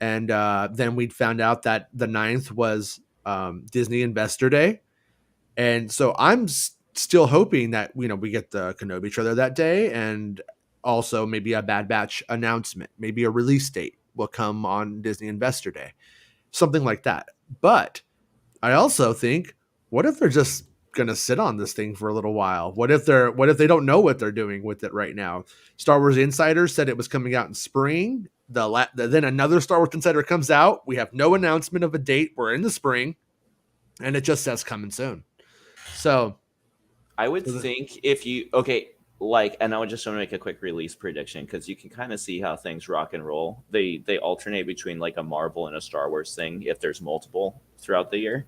and then we found out that the 9th was Disney Investor Day, and so I'm still hoping that we get the Kenobi trailer that day, and also maybe a Bad Batch announcement, maybe a release date will come on Disney Investor Day, something like that. But I also think, what if they're just gonna sit on this thing for a little while? What if they don't know what they're doing with it right now? Star Wars Insider said it was coming out in spring. Then another Star Wars Insider comes out. We have no announcement of a date. We're in the spring, and it just says coming soon. So I would think and I would just want to make a quick release prediction because you can kind of see how things rock and roll. They alternate between like a Marvel and a Star Wars thing if there's multiple throughout the year,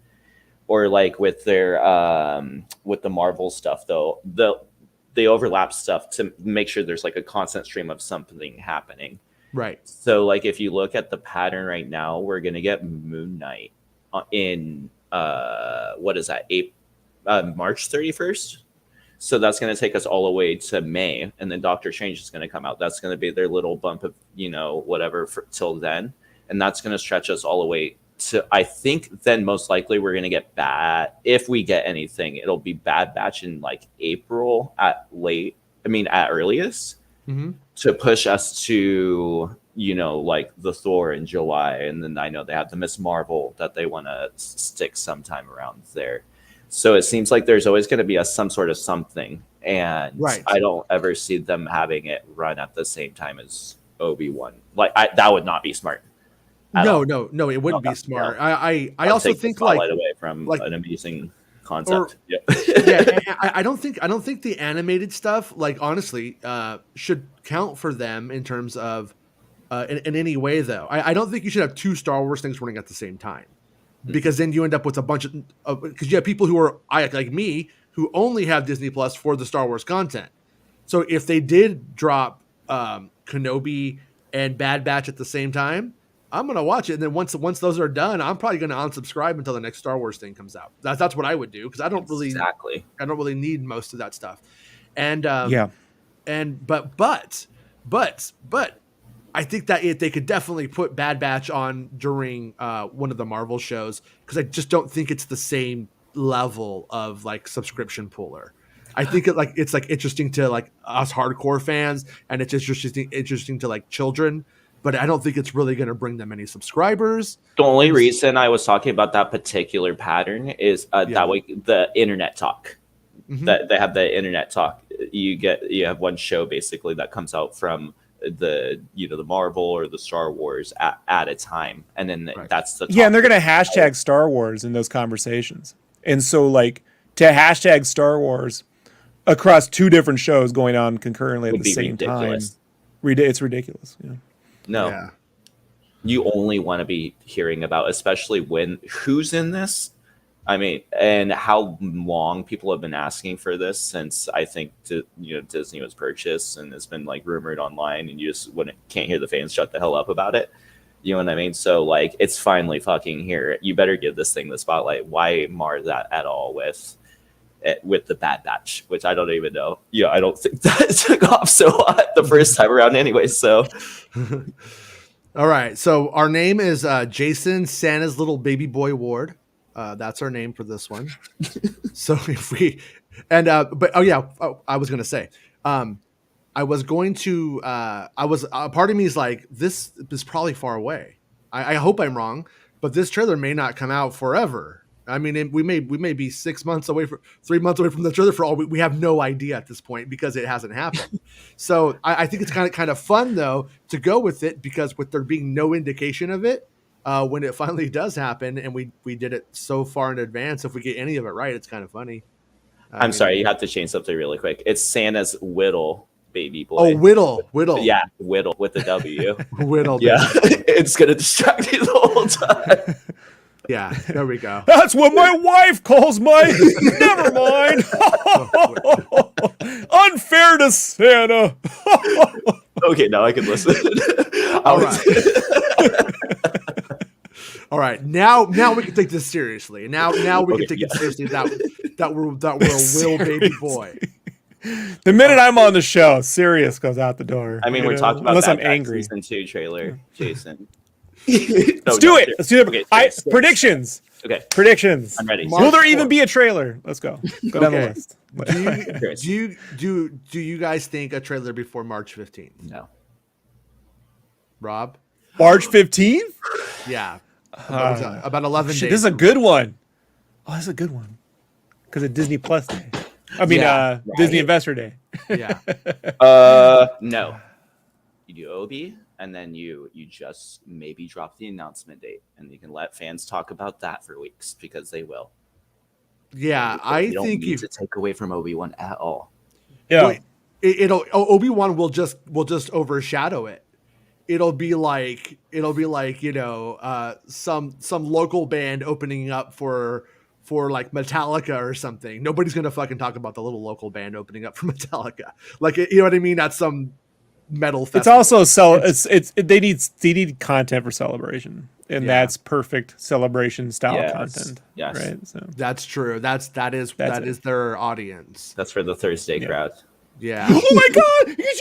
or like with their with the Marvel stuff though, they overlap stuff to make sure there's like a constant stream of something happening. Right. So like if you look at the pattern right now, we're gonna get Moon Knight in what is that? March 31st. So that's going to take us all the way to May, and then Doctor Strange is going to come out. That's going to be their little bump of, whatever till then. And that's going to stretch us all the way to, I think then most likely we're going to get if we get anything, it'll be Bad Batch in like April at earliest, to push us to like the Thor in July, and then I know they have the Miss Marvel that they want to stick sometime around there. So it seems like there's always going to be some sort of something, and Right. I don't ever see them having it run at the same time as Obi-Wan. Like that would not be smart. No, it wouldn't be smart. I also think the spotlight away from an amazing concept. I don't think the animated stuff, like, honestly, should count for them in terms of in any way, though. I don't think you should have 2 Star Wars things running at the same time, because then you end up with a bunch of because you have people who are like me who only have Disney Plus for the Star Wars content. So if they did drop Kenobi and Bad Batch at the same time, I'm gonna watch it, and then once those are done, I'm probably gonna unsubscribe until the next Star Wars thing comes out. That's what I would do, because I don't really need most of that stuff. And but I think that they could definitely put Bad Batch on during one of the Marvel shows, because I just don't think it's the same level of like subscription puller. I think it's interesting to like us hardcore fans, and it's interesting to like children. But I don't think it's really going to bring them any subscribers. The only reason I was talking about that particular pattern is that way the internet talk. That they have the internet talk. You have one show basically that comes out from the Marvel or the Star Wars at a time, and then that's the and they're going to hashtag Star Wars in those conversations. And so, like, to hashtag Star Wars across 2 different shows going on concurrently at the same time, it's ridiculous. Yeah. No, you only want to be hearing about, especially who's in this. I mean, and how long people have been asking for this since I think Disney was purchased, and it's been like rumored online, and you just can't hear the fans shut the hell up about it. You know what I mean? So like, it's finally fucking here. You better give this thing the spotlight. Why mar that at all with the Bad Batch, which I don't even know. I don't think that took off so hot the first time around anyway. So, all right. So our name is Jason Santa's little baby boy Ward. That's our name for this one. So if we I was gonna say, I was going to. Part of me is like, this is probably far away. I hope I'm wrong, but this trailer may not come out forever. I mean, we may be 3 months away from the trailer for all we have no idea at this point, because it hasn't happened. So I think it's kind of fun though to go with it, because with there being no indication of it, when it finally does happen, and we did it so far in advance, if we get any of it right, it's kind of funny. I'm sorry, you have to change something really quick. It's Santa's Whittle baby boy. Oh, Whittle. Yeah, Whittle with the W. Whittle. Yeah, it's gonna distract you the whole time. Yeah, there we go. That's what my wife calls my. Never mind. Unfair to Santa. Okay, now I can listen. All right. All right. Now we can take this seriously. Now we can take it seriously. That we're a Will baby boy. The minute I'm on the show, serious goes out the door. I mean, we're talking about unless that I'm angry. Season 2 trailer, Jason. Let's do it. Okay, predictions. Okay. Predictions. I'm ready. Will there even be a trailer? Let's go. Go down the list. Do you guys think a trailer before March 15th? No. Rob? March 15th? Yeah. About 11 days. This is a good one. Oh, this is a good one. Because of Disney Plus Day. I mean, Disney Investor Day. Yeah. No. You do Obi, and then you just maybe drop the announcement date, and you can let fans talk about that for weeks, because they will. Yeah, I think you to take away from Obi-Wan at all. Yeah. Obi-Wan will just overshadow it. It'll be like some local band opening up for like Metallica or something. Nobody's gonna fucking talk about the little local band opening up for Metallica. Like, you know what I mean? That's some metal festival. It's also they need content for celebration, and that's perfect celebration style content. Yes, right. So that's true. That is their audience. That's for the Thursday crowd. Yeah. Oh my God! Did you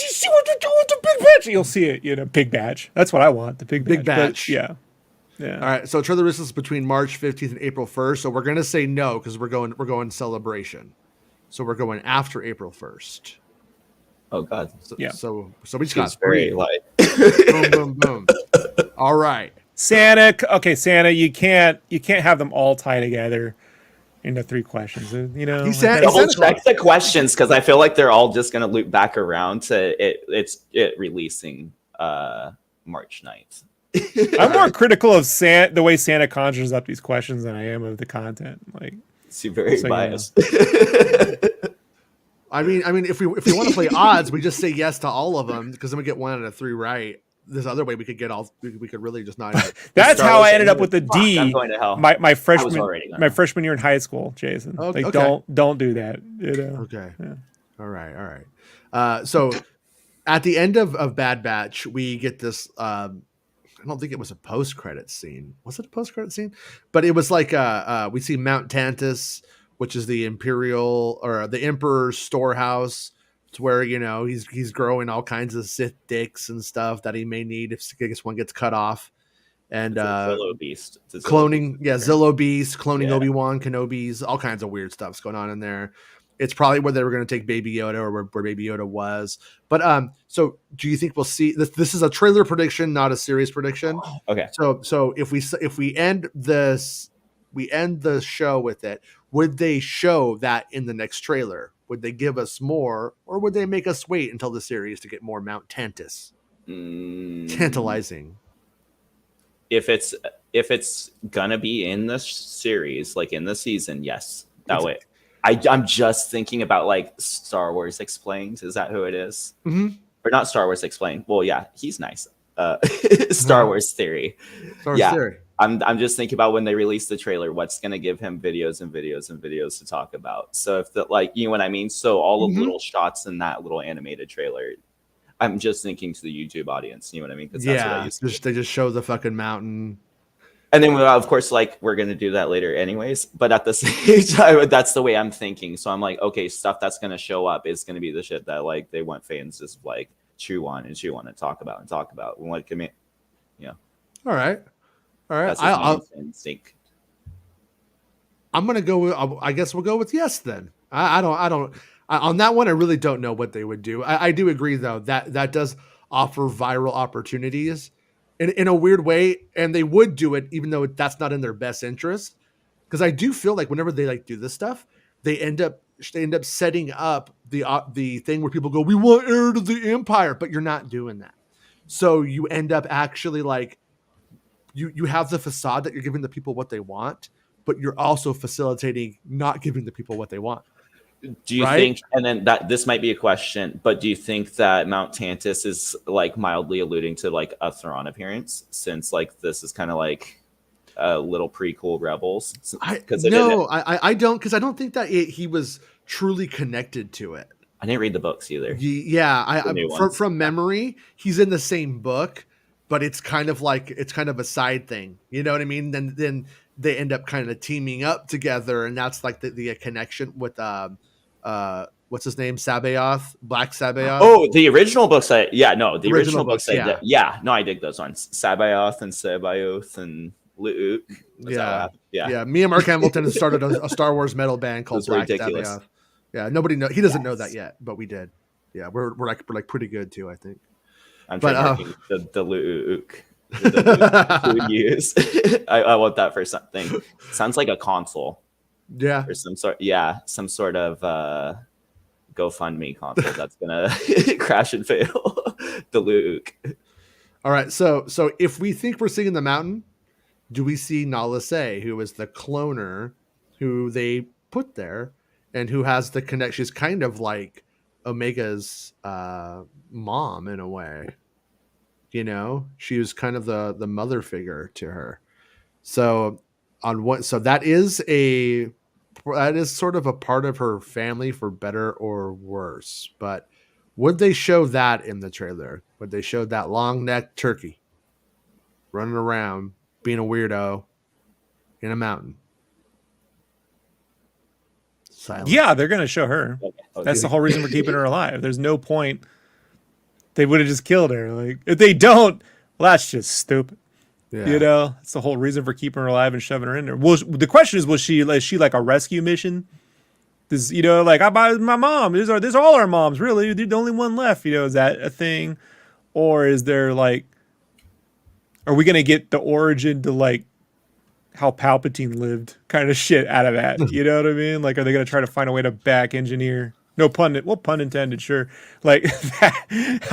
see what they're doing with the Big Batch? You'll see it. Big Batch. That's what I want. The Big Batch. But, yeah. All right. So trailer release is between March 15th and April 1st. So we're gonna say no, because we're going celebration. So we're going after April 1st. Oh God. So we just Seems got very like Boom, boom, boom. All right. Santa. Okay, Santa. You can't have them all tie together into 3 questions. You know, He's like Santa- Double check the questions because I feel like they're all just gonna loop back around to it releasing March 9th. I'm more critical of the way Santa conjures up these questions than I am of the content. Like, It's very So, biased. I mean, if we want to play odds, we just say yes to all of them because then we get 1 out of 3 right. This other way, we could get all. We could really just not. that's Star how Wars I ended up Eclipse. with the D. I'm going to hell. My already freshman year in high school, Jason. Oh, Like, okay. don't do that. You know. Okay. Yeah. All right. So at the end of Bad Batch, we get this. I don't think it was a post-credit scene. Was it a post-credit scene? But it was like we see Mount Tantus, which is the Imperial or the Emperor's storehouse. It's where, you know, he's growing all kinds of Sith dicks and stuff that he may need if I guess one gets cut off. And It's a Zillo Beast. It's a Zillo cloning, Beast. Zillo Beast, cloning Yeah. Obi-Wan Kenobi's, all kinds of weird stuff's going on in there. It's probably where they were going to take Baby Yoda or where Baby Yoda was. But so do you think we'll see this? This is a trailer prediction, not a serious prediction. Okay. So if we end the show with it, would they show that in the next trailer? Would they give us more, or would they make us wait until the series to get more Mount Tantus? Tantalizing. If it's gonna be in the series, like in the season, yes, that way. I'm just thinking about like Star Wars Explained. Is that who it is? Mm-hmm. Or not Star Wars Explained? Well, yeah, he's nice. Star Wars Theory. Star Wars Theory. I'm just thinking about when they release the trailer, what's going to give him videos and videos and videos to talk about. So if the, like, you know what I mean? So all the little shots in that little animated trailer, I'm just thinking to the YouTube audience, you know what I mean? That's what I used to do. They just show the fucking mountain. And then, of course, like, we're going to do that later anyways. But at the same time, that's the way I'm thinking. So I'm like, okay, stuff that's going to show up is going to be the shit that, like, they want fans just, like, chew on and talk about. And what can make, All right. that's my instinct. I'm gonna go with. I guess we'll go with yes then. I don't. On that one, I really don't know what they would do. I do agree though that does offer viral opportunities in a weird way, and they would do it even though that's not in their best interest. Because I do feel like whenever they like do this stuff, they end up setting up the thing where people go, "We want heir to the empire," but you're not doing that. So you end up actually like. You have the facade that you're giving the people what they want, but you're also facilitating not giving the people what they want. Do you think, and then this might be a question, but do you think that Mount Tantus is like mildly alluding to like a Thrawn appearance, since like this is kind of like a little prequel Rebels? I don't, because I don't think that he was truly connected to it. I didn't read the books either. Yeah, from memory, he's in the same book. But it's kind of a side thing, you know what I mean? Then they end up kind of teaming up together, and that's like the connection with what's his name, Sabaoth, Black Sabaoth. Oh, the original books. The original books. Yeah. I dig those ones. Sabaoth and Sabaoth and Lu'ut. Yeah. Me and Mark Hamilton started a Star Wars metal band called Black Sabaoth. Yeah, nobody know. He doesn't know that yet, but we did. Yeah, we're like pretty good too, I think. I'm trademarking the Lu'uk. The use. I want that for something. Sounds like a console. Yeah. Or some sort of GoFundMe console that's gonna crash and fail. The Lu'uk. All right. So if we think we're seeing the mountain, do we see Nala Se, who is the cloner who they put there and who has the connection? She's kind of like Omega's mom in a way. You know, she was kind of the mother figure to her. So that is sort of a part of her family, for better or worse. But would they show that in the trailer? Would they show that long necked turkey running around being a weirdo in a mountain? Silence. Yeah, they're gonna show her. Okay. That's the whole reason we're keeping her alive. There's no point. They would have just killed her. Like, if they don't, well, that's just stupid. Yeah. You know, it's the whole reason for keeping her alive and shoving her in there. Well, the question is, is she like a rescue mission? This, like, my mom. These are all our moms, really. You're the only one left. Is that a thing? or is there like, are we gonna get the origin to like how Palpatine lived kind of shit out of that? You know what I mean? Like, are they gonna try to find a way to back engineer? No pun, well, pun intended, sure. Like how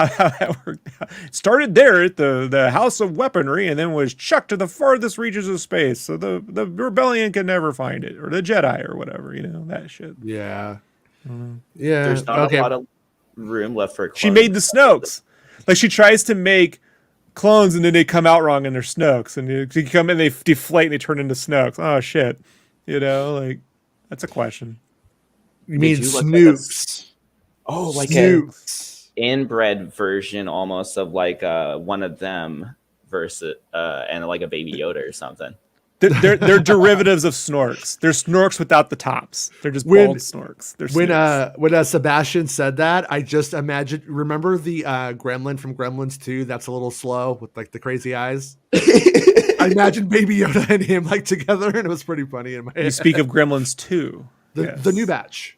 that worked out. Started there at the House of Weaponry, and then was chucked to the farthest reaches of space, so the rebellion can never find it, or the Jedi, or whatever. You know that shit. Yeah. Yeah. There's not okay. a lot of room left for clones. She made the Snokes. Like she tries to make clones, and then they come out wrong, and they're Snokes, and they come in, they deflate, and they turn into Snokes. Oh shit! You know, like that's a question. You mean Did you look at Snoops? Oh, like Snoops. an inbred version almost of like one of them versus and like a baby Yoda or something. They're derivatives of Snorks. They're Snorks without the tops. They're just bald Snorks. They're when Sebastian said that, I just imagined. Remember the Gremlin from Gremlins 2? That's a little slow with like the crazy eyes. I imagined Baby Yoda and him like together, and it was pretty funny in my head. You speak of Gremlins 2. The new batch.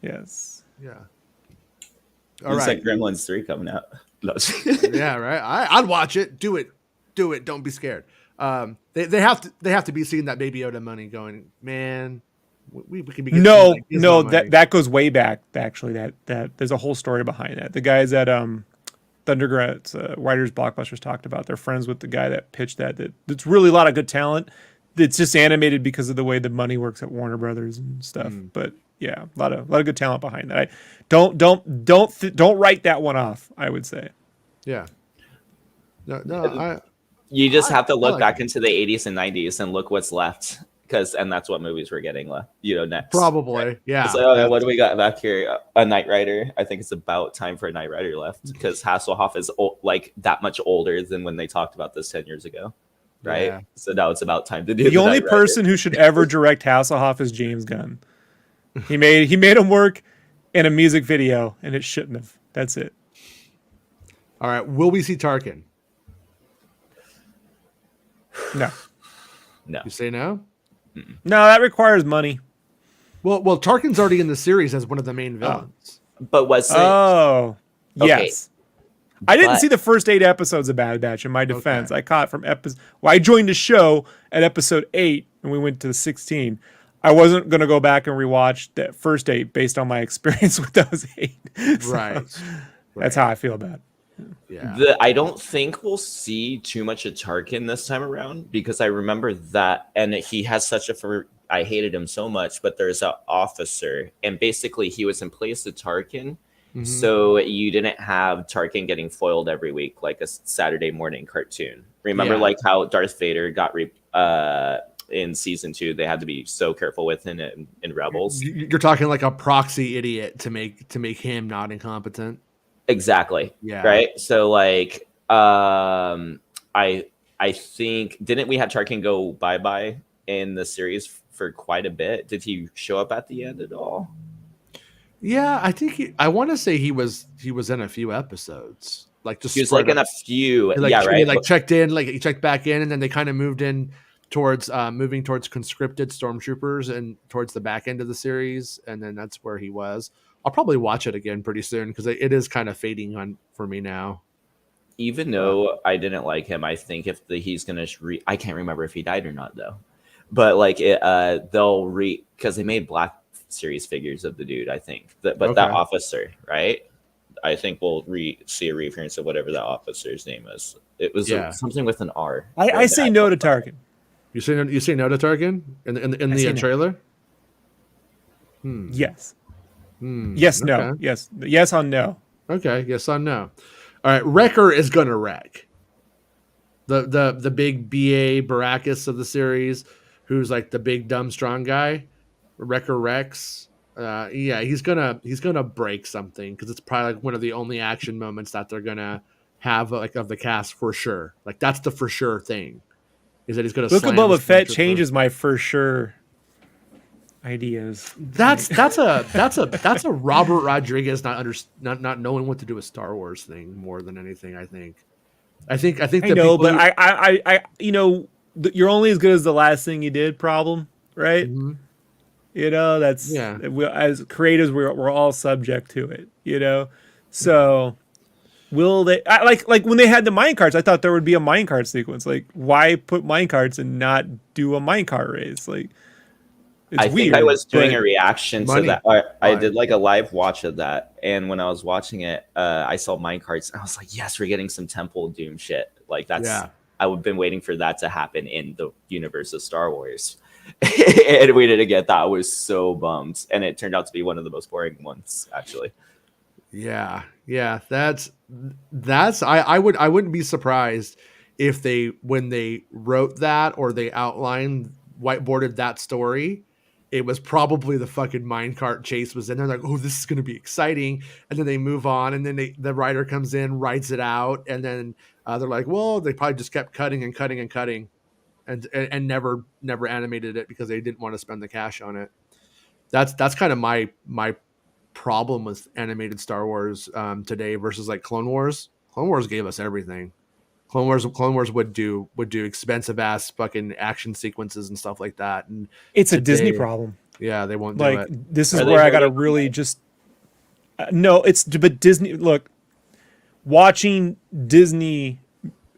Yes. Yeah. All right. Like Gremlins 3 coming out. Yeah, right. I'd watch it. Do it. Don't be scared. They have to be seeing that Baby Yoda money going, man. We can be getting that goes way back. Actually, that there's a whole story behind that. The guys at Thundergrat's Writers Blockbusters talked about. They're friends with the guy that pitched that. It's really a lot of good talent. It's just animated because of the way the money works at Warner Brothers and stuff. But yeah, a lot of good talent behind that. Don't write that one off, I would say. Yeah. No. You just have to look back into the 80s and 90s and look what's left, and that's what movies we're getting left. Next. Probably, right? Yeah. So, what do we got back here? A Knight Rider. I think it's about time for a Knight Rider left because Hasselhoff is like that much older than when they talked about this 10 years ago. Right, yeah. So now it's about time to do. The only person who should ever direct Hasselhoff is James Gunn. He made him work in a music video, and it shouldn't have. That's it. All right, will we see Tarkin? No. You say no? Mm-mm. No, that requires money. Well, Tarkin's already in the series as one of the main villains. But was it? Oh, okay. Yes. I didn't see the first 8 episodes of Bad Batch. In my defense, I caught from episode. Well, I joined the show at episode 8, and we went to the 16. I wasn't going to go back and rewatch that first 8 based on my experience with those 8. So right. That's how I feel about it. Yeah. I don't think we'll see too much of Tarkin this time around because I remember that, and he has such I hated him so much, but there's an officer, and basically he was in place of Tarkin. Mm-hmm. So you didn't have Tarkin getting foiled every week like a Saturday morning cartoon. Remember, like how Darth Vader got in season 2, they had to be so careful with him in Rebels. You're talking like a proxy idiot to make him not incompetent. Exactly. Yeah. Right. So like, I think didn't we have Tarkin go bye in the series for quite a bit? Did he show up at the end at all? Yeah, I think I want to say he was in a few episodes. Like just he was like in a few. Right. He checked in, like he checked back in, and then they kind of moved in towards moving towards conscripted stormtroopers and towards the back end of the series, and then that's where he was. I'll probably watch it again pretty soon because it is kind of fading on for me now. Even though I didn't like him, I think if he's gonna I can't remember if he died or not though. But like they'll because they made Black Series figures of the dude. I think that officer, right? I think we'll see a reappearance of whatever that officer's name is. It was something with an R. I say no to Tarkin. You say no to Tarkin in the trailer? Yes. Yes. Okay. No. Yes on no. Okay. Yes on no. All right. Wrecker is gonna wreck. The big BA Baracus of the series, who's like the big dumb strong guy. Wrecker Rex. He's gonna break something because it's probably like one of the only action moments that they're gonna have like of the cast for sure. Like that's the for sure thing. Is that he's gonna look at Boba Fett changes my for sure ideas. That's a Robert Rodriguez not knowing what to do with Star Wars thing more than anything. I think I know, but I you're only as good as the last thing you did. Problem, right? Mm-hmm. That's as creators we're all subject to it. So Will they like when they had the minecarts? I thought there would be a minecart sequence. Like, why put minecarts and not do a minecart race? Like, it's I weird. think I was doing but a reaction money. to that. I Why? did like a live watch of that, and when I was watching it, I saw minecarts. I was like, "Yes, we're getting some Temple of Doom shit." Like that's Yeah. I've been waiting for that to happen in the universe of Star Wars, and we didn't get that. I was so bummed, and it turned out to be one of the most boring ones, actually. Yeah, that's I wouldn't be surprised if they, when they wrote that or they outlined whiteboarded that story, it was probably the fucking minecart chase was in there, like, oh, this is going to be exciting, and then they move on, and then the writer comes in, writes it out, and then they're like, well, they probably just kept cutting and cutting and cutting, and never animated it because they didn't want to spend the cash on it. That's kind of my problem with animated Star Wars today versus like Clone Wars. Clone Wars gave us everything. Clone Wars would do expensive ass fucking action sequences and stuff like that. And it's a today, Disney problem. Yeah, they won't Like, do it. this is Are they where I got to voting on really that? just no. But Disney. Look, watching Disney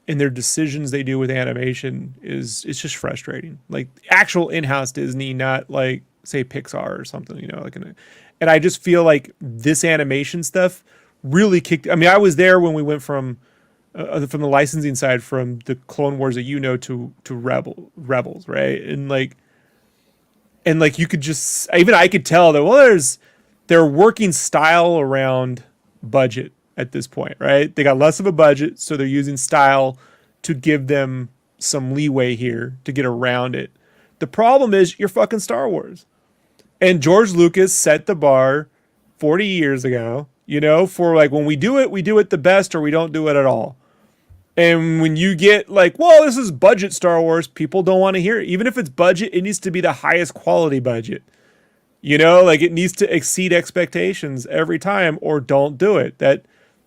and their decisions they do with animation it's just frustrating. Like actual in-house Disney, not like say Pixar or something, like and I just feel like this animation stuff really kicked. I mean, I was there when we went from the licensing side, from the Clone Wars that to Rebels, right? And like you could just, even I could tell that they're working style around budget at this point, right? They got less of a budget, so they're using style to give them some leeway here to get around it. The problem is you're fucking Star Wars. And George Lucas set the bar 40 years ago, for like, when we do it the best, or we don't do it at all. And when you get like, well, this is budget Star Wars, people don't want to hear it. Even if it's budget, it needs to be the highest quality budget. Like it needs to exceed expectations every time, or don't do it.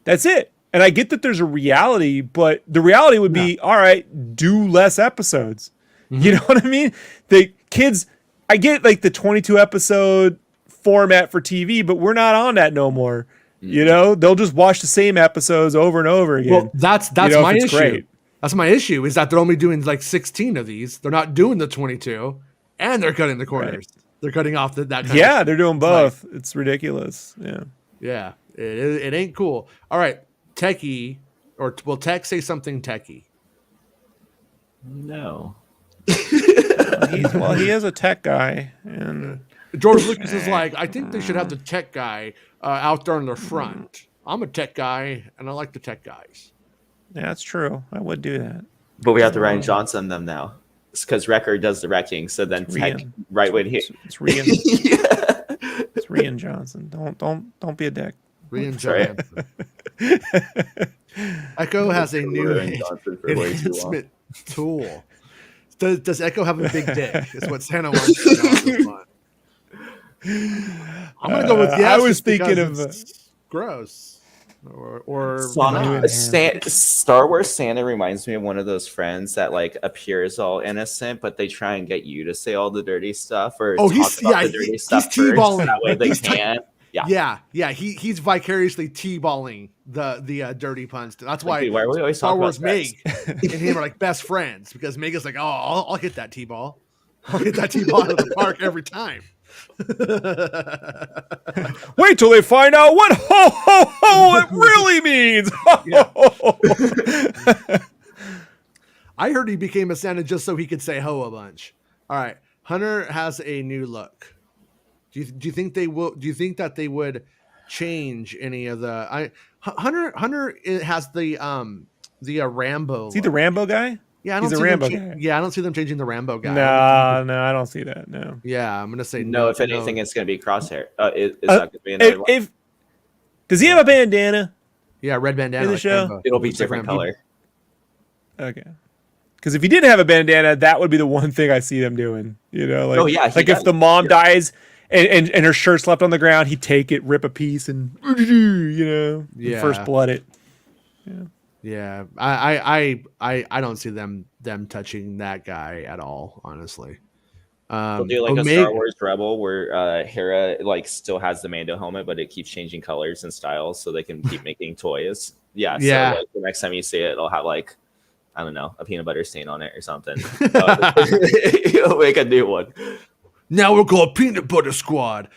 That's it. And I get that there's a reality, but the reality would be, all right, do less episodes. Mm-hmm. You know what I mean? The kids, I get like the 22 episode format for TV, but we're not on that no more. Mm-hmm. They'll just watch the same episodes over and over again. Well, that's my issue. Great. That's my issue, is that they're only doing like 16 of these. They're not doing the 22, and they're cutting the corners. Right. They're cutting off that kind of they're doing both. It's ridiculous. Yeah. It ain't cool. All right, techie, or will Tech say something techie? No. He is a tech guy, and George Lucas is like, I think they should have the tech guy out there in the front. I'm a tech guy, and I like the tech guys. Yeah, that's true. I would do that. But we have to Rian Johnson them now. It's because Wrecker does the wrecking, so then Tech right when he it's Rian. It's Rian Johnson. Don't be a dick. Rian Johnson. Echo has a new enhancement tool. Does Echo have a big dick? Is what Santa wants to know this month. I'm gonna go with yes. I was thinking of gross. Or Star Wars Santa reminds me of one of those friends that like appears all innocent, but they try and get you to say all the dirty stuff or he's T-balling. That way they can. Yeah. He's vicariously T-balling the dirty puns. That's why are we always Star Wars Meg and him are like best friends, because Meg is like, oh, I'll hit that T-ball. I'll hit that T-ball out of the park every time. Wait till they find out what ho ho ho it really means. I heard he became a Santa just so he could say ho a bunch. All right, Hunter has a new look. Do you think they will? Do you think that they would change any of the? Hunter has the Rambo. Is he the Rambo guy? Yeah, I don't He's see a Rambo them guy. Yeah, I don't see them changing the Rambo guy. No, I don't see that. No. Yeah, I'm gonna say no. If anything, it's gonna be Crosshair. It's not gonna be another one. Does he have a bandana? Yeah, red bandana in the show. Rambo. It'll be different color. Okay. Because if he didn't have a bandana, that would be the one thing I see them doing. Like if the mom dies and her shirt's left on the ground, he'd take it, rip a piece, and first blood it. Yeah. Yeah, I don't see them touching that guy at all, honestly. We'll do like a Star Wars Rebel where Hera like still has the Mando helmet, but it keeps changing colors and styles so they can keep making toys. Yeah. So like the next time you see it, it'll have like, I don't know, a peanut butter stain on it or something. You'll make a new one. Now we're called Peanut Butter Squad.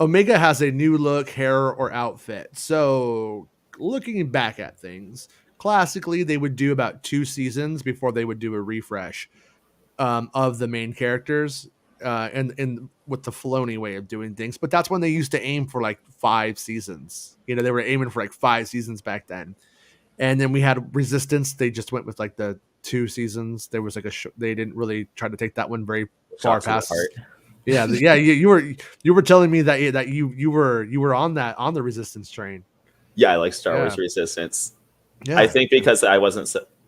Omega has a new look, hair, or outfit. So looking back at things, classically they would do about 2 seasons before they would do a refresh of the main characters, and with the Filoni way of doing things. But that's when they used to aim for like 5 seasons. You know, they were aiming for like 5 seasons back then. And then we had Resistance. They just went with like the 2 seasons. There was like they didn't really try to take that one very far past. Yeah, you were telling me that you were on the Resistance train. Yeah, I like Star Wars Resistance. Yeah. I think because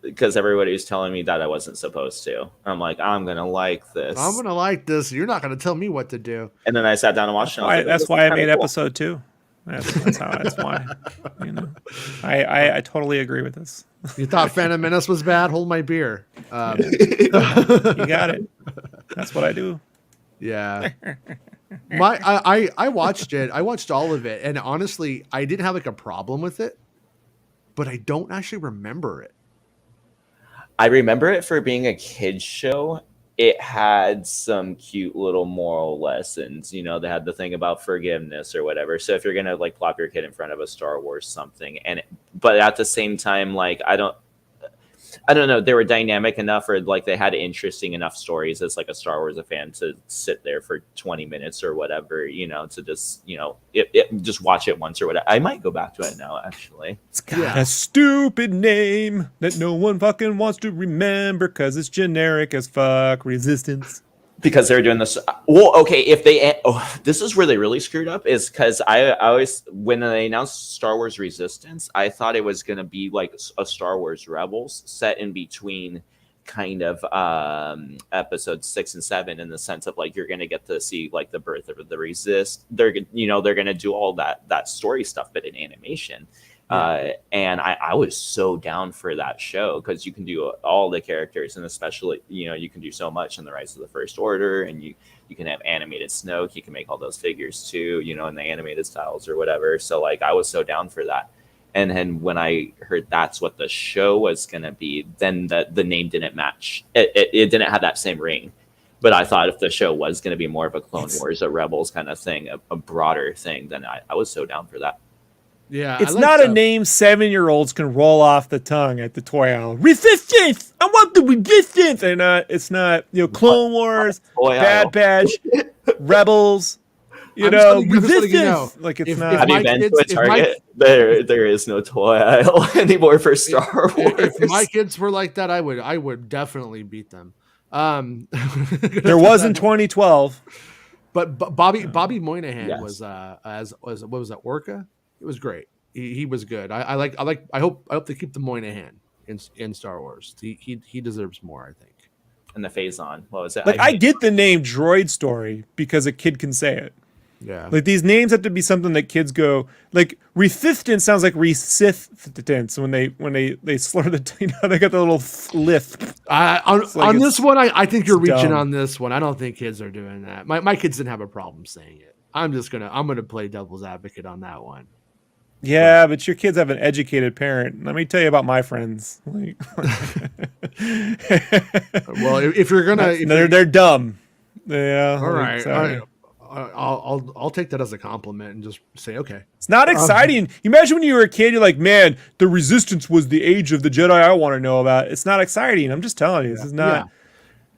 because everybody was telling me that I wasn't supposed to. I'm like, I'm gonna like this. I'm gonna like this. You're not gonna tell me what to do. And then I sat down and watched it. That's why I made episode 2. That's why. You know, I totally agree with this. You thought Phantom Menace was bad? Hold my beer. You got it. That's what I do. Yeah. I watched it. I watched all of it, and honestly, I didn't have like a problem with it, but I don't actually remember it. I remember it for being a kid's show. It had some cute little moral lessons. You know, they had the thing about forgiveness or whatever. So if you're gonna like plop your kid in front of a Star Wars something, but at the same time, like I don't know, they were dynamic enough, or like they had interesting enough stories as like a Star Wars fan to sit there for 20 minutes or whatever, you know, to just, you know, just watch it once or whatever. I might go back to it now, actually. It's got a stupid name that no one fucking wants to remember because it's generic as fuck. Resistance. Because they're doing this. Well, okay, if they... this is where they really screwed up, is because I always... When they announced Star Wars Resistance, I thought it was going to be like a Star Wars Rebels set in between kind of episodes 6 and 7, in the sense of like you're going to get to see like the birth of the Resist. They're going to do all that story stuff, but in animation. And I was so down for that show because you can do all the characters, and especially, you know, you can do so much in the Rise of the First Order, and you can have animated Snoke. You can make all those figures too, you know, in the animated styles or whatever. So like I was so down for that. And then when I heard that's what the show was going to be, then the name didn't match. It didn't have that same ring. But I thought if the show was going to be more of a Clone Wars, a Rebels kind of thing, a broader thing, then I was so down for that. Yeah, it's not a name 7-year-olds can roll off the tongue at the toy aisle. Resistance! I want the resistance! And it's not, you know, Clone Wars, Bad Batch, Rebels, you know, resistance. Like it's not. Have you been to a Target? There is no toy aisle anymore for Star Wars. If my kids were like that, I would definitely beat them. There was in 2012, but Bobby Moynihan was what was that, Orca? It was great. He was good. I hope they keep the Moynihan in Star Wars. He deserves more, I think. And the Phazon. What was it? Like I get the name Droid Story because a kid can say it. Yeah. Like these names have to be something that kids go like. Resistance sounds like resistance when they slur the, you know, they got the little lift. On this one, I think you're reaching on this one. I don't think kids are doing that. My kids didn't have a problem saying it. I'm gonna play devil's advocate on that one. Yeah, but your kids have an educated parent. Let me tell you about my friends. Like, well, if you're gonna, they're dumb. Yeah. All right. I'll take that as a compliment and just say okay. It's not exciting. You imagine when you were a kid, you're like, man, the Resistance was the age of the Jedi I want to know about. It's not exciting. I'm just telling you, this is not. Yeah.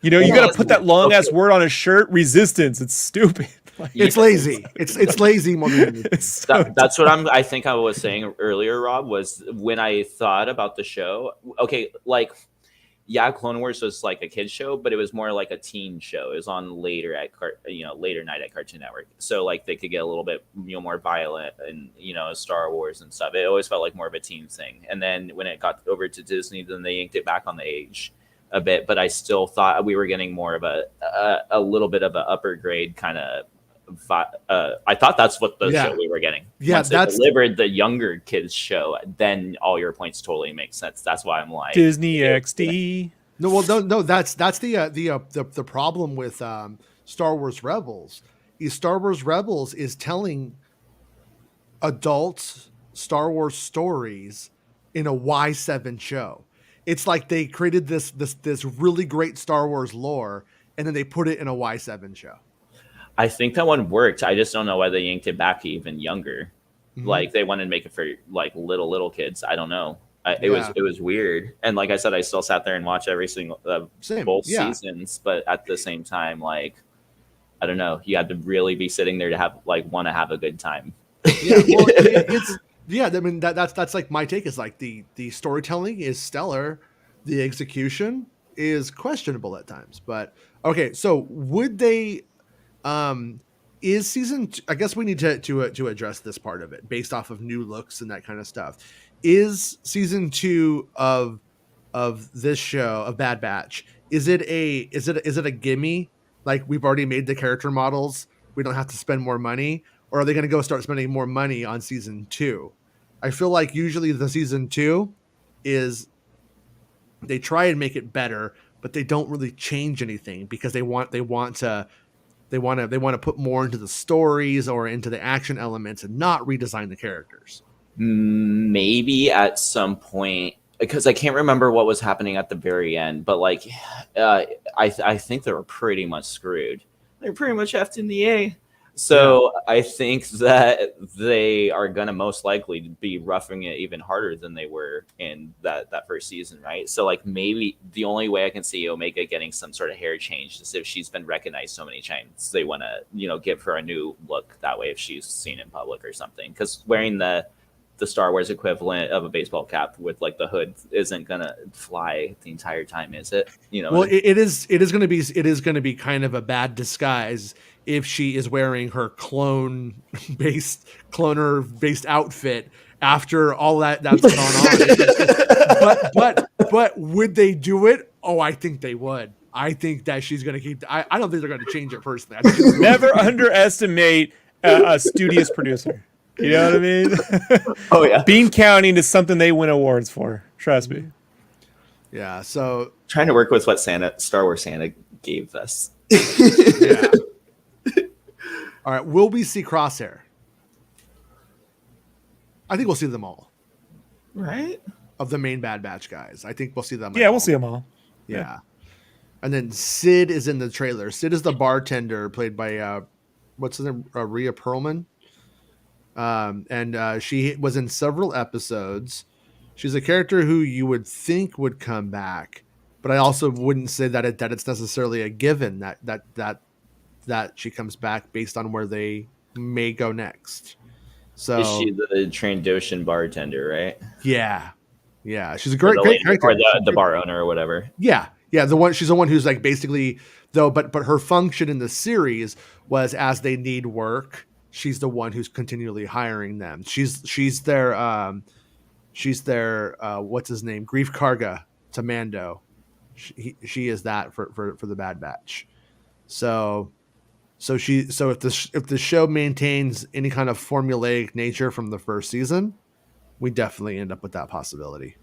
You know, you got to put that long ass word on a shirt. Resistance. It's stupid. Like, it's lazy. It's lazy more than that's what I think I was saying earlier, Rob, was when I thought about the show. Okay, like, yeah, Clone Wars was like a kid's show, but it was more like a teen show. It was on later night at Cartoon Network. So like they could get a little bit, you know, more violent and, you know, Star Wars and stuff. It always felt like more of a teen thing. And then when it got over to Disney, then they yanked it back on the age a bit. But I still thought we were getting more of a little bit of an upper grade kind of. I thought that's what the show we were getting. Yeah, once they delivered the younger kids show, then all your points totally make sense. That's why I'm like Disney XD. No, well, no. That's the problem with Star Wars Rebels. Is Star Wars Rebels is telling adult Star Wars stories in a Y7 show. It's like they created this really great Star Wars lore, and then they put it in a Y7 show. I think that one worked. I just don't know why they yanked it back to even younger. Mhm. Like they wanted to make it for like little kids. I don't know. It Yeah. was weird. And like I said, I still sat there and watched every single Same. both Yeah. seasons. But at the same time, like I don't know, you had to really be sitting there to have want to have a good time. Yeah, well, it's yeah. I mean that's like my take is like the storytelling is stellar, the execution is questionable at times. But okay, so would they? Is season? I guess we need to address this part of it based off of new looks and that kind of stuff. Is season 2 of this show of Bad Batch? Is it a gimme? Like we've already made the character models, we don't have to spend more money, or are they going to go start spending more money on season 2? I feel like usually the season 2 is they try and make it better, but they don't really change anything because they want to put more into the stories or into the action elements and not redesign the characters. Maybe at some point, because I can't remember what was happening at the very end, but like I think they were pretty much screwed. They're pretty much effed in the A. So yeah. I think that they are going to most likely be roughing it even harder than they were in that first season, right? So like maybe the only way I can see Omega getting some sort of hair change is if she's been recognized so many times. They want to, give her a new look that way if she's seen in public or something. Because wearing the Star Wars equivalent of a baseball cap with like the hood isn't gonna fly the entire time, is it? Well, it is going to be kind of a bad disguise if she is wearing her cloner based outfit after all that's gone on. but would they do it? Oh, I think they would. I think that she's going to keep. I don't think they're going to change it personally. I think never underestimate a studious producer. You know what I mean? Oh yeah, bean counting is something they win awards for. Trust me. Yeah. So trying to work with what Star Wars Santa gave us. Yeah. All right. Will we see Crosshair? I think we'll see them all. Right. Of the main Bad Batch guys, I think we'll see them. Yeah, we'll see them all. Yeah. And then Sid is in the trailer. Sid is the bartender played by what's his name? Rhea Perlman. And she was in several episodes. She's a character who you would think would come back, but I also wouldn't say that it's necessarily a given that she comes back based on where they may go next. So is she the Trandoshan bartender, right? Yeah. She's a great character, or the bar owner or whatever. Yeah. She's the one who's like basically though, but her function in the series was as they need work. She's the one who's continually hiring them. She's their what's his name? Grief Karga to Mando. She is that for the Bad Batch. So if the show maintains any kind of formulaic nature from the first season, we definitely end up with that possibility.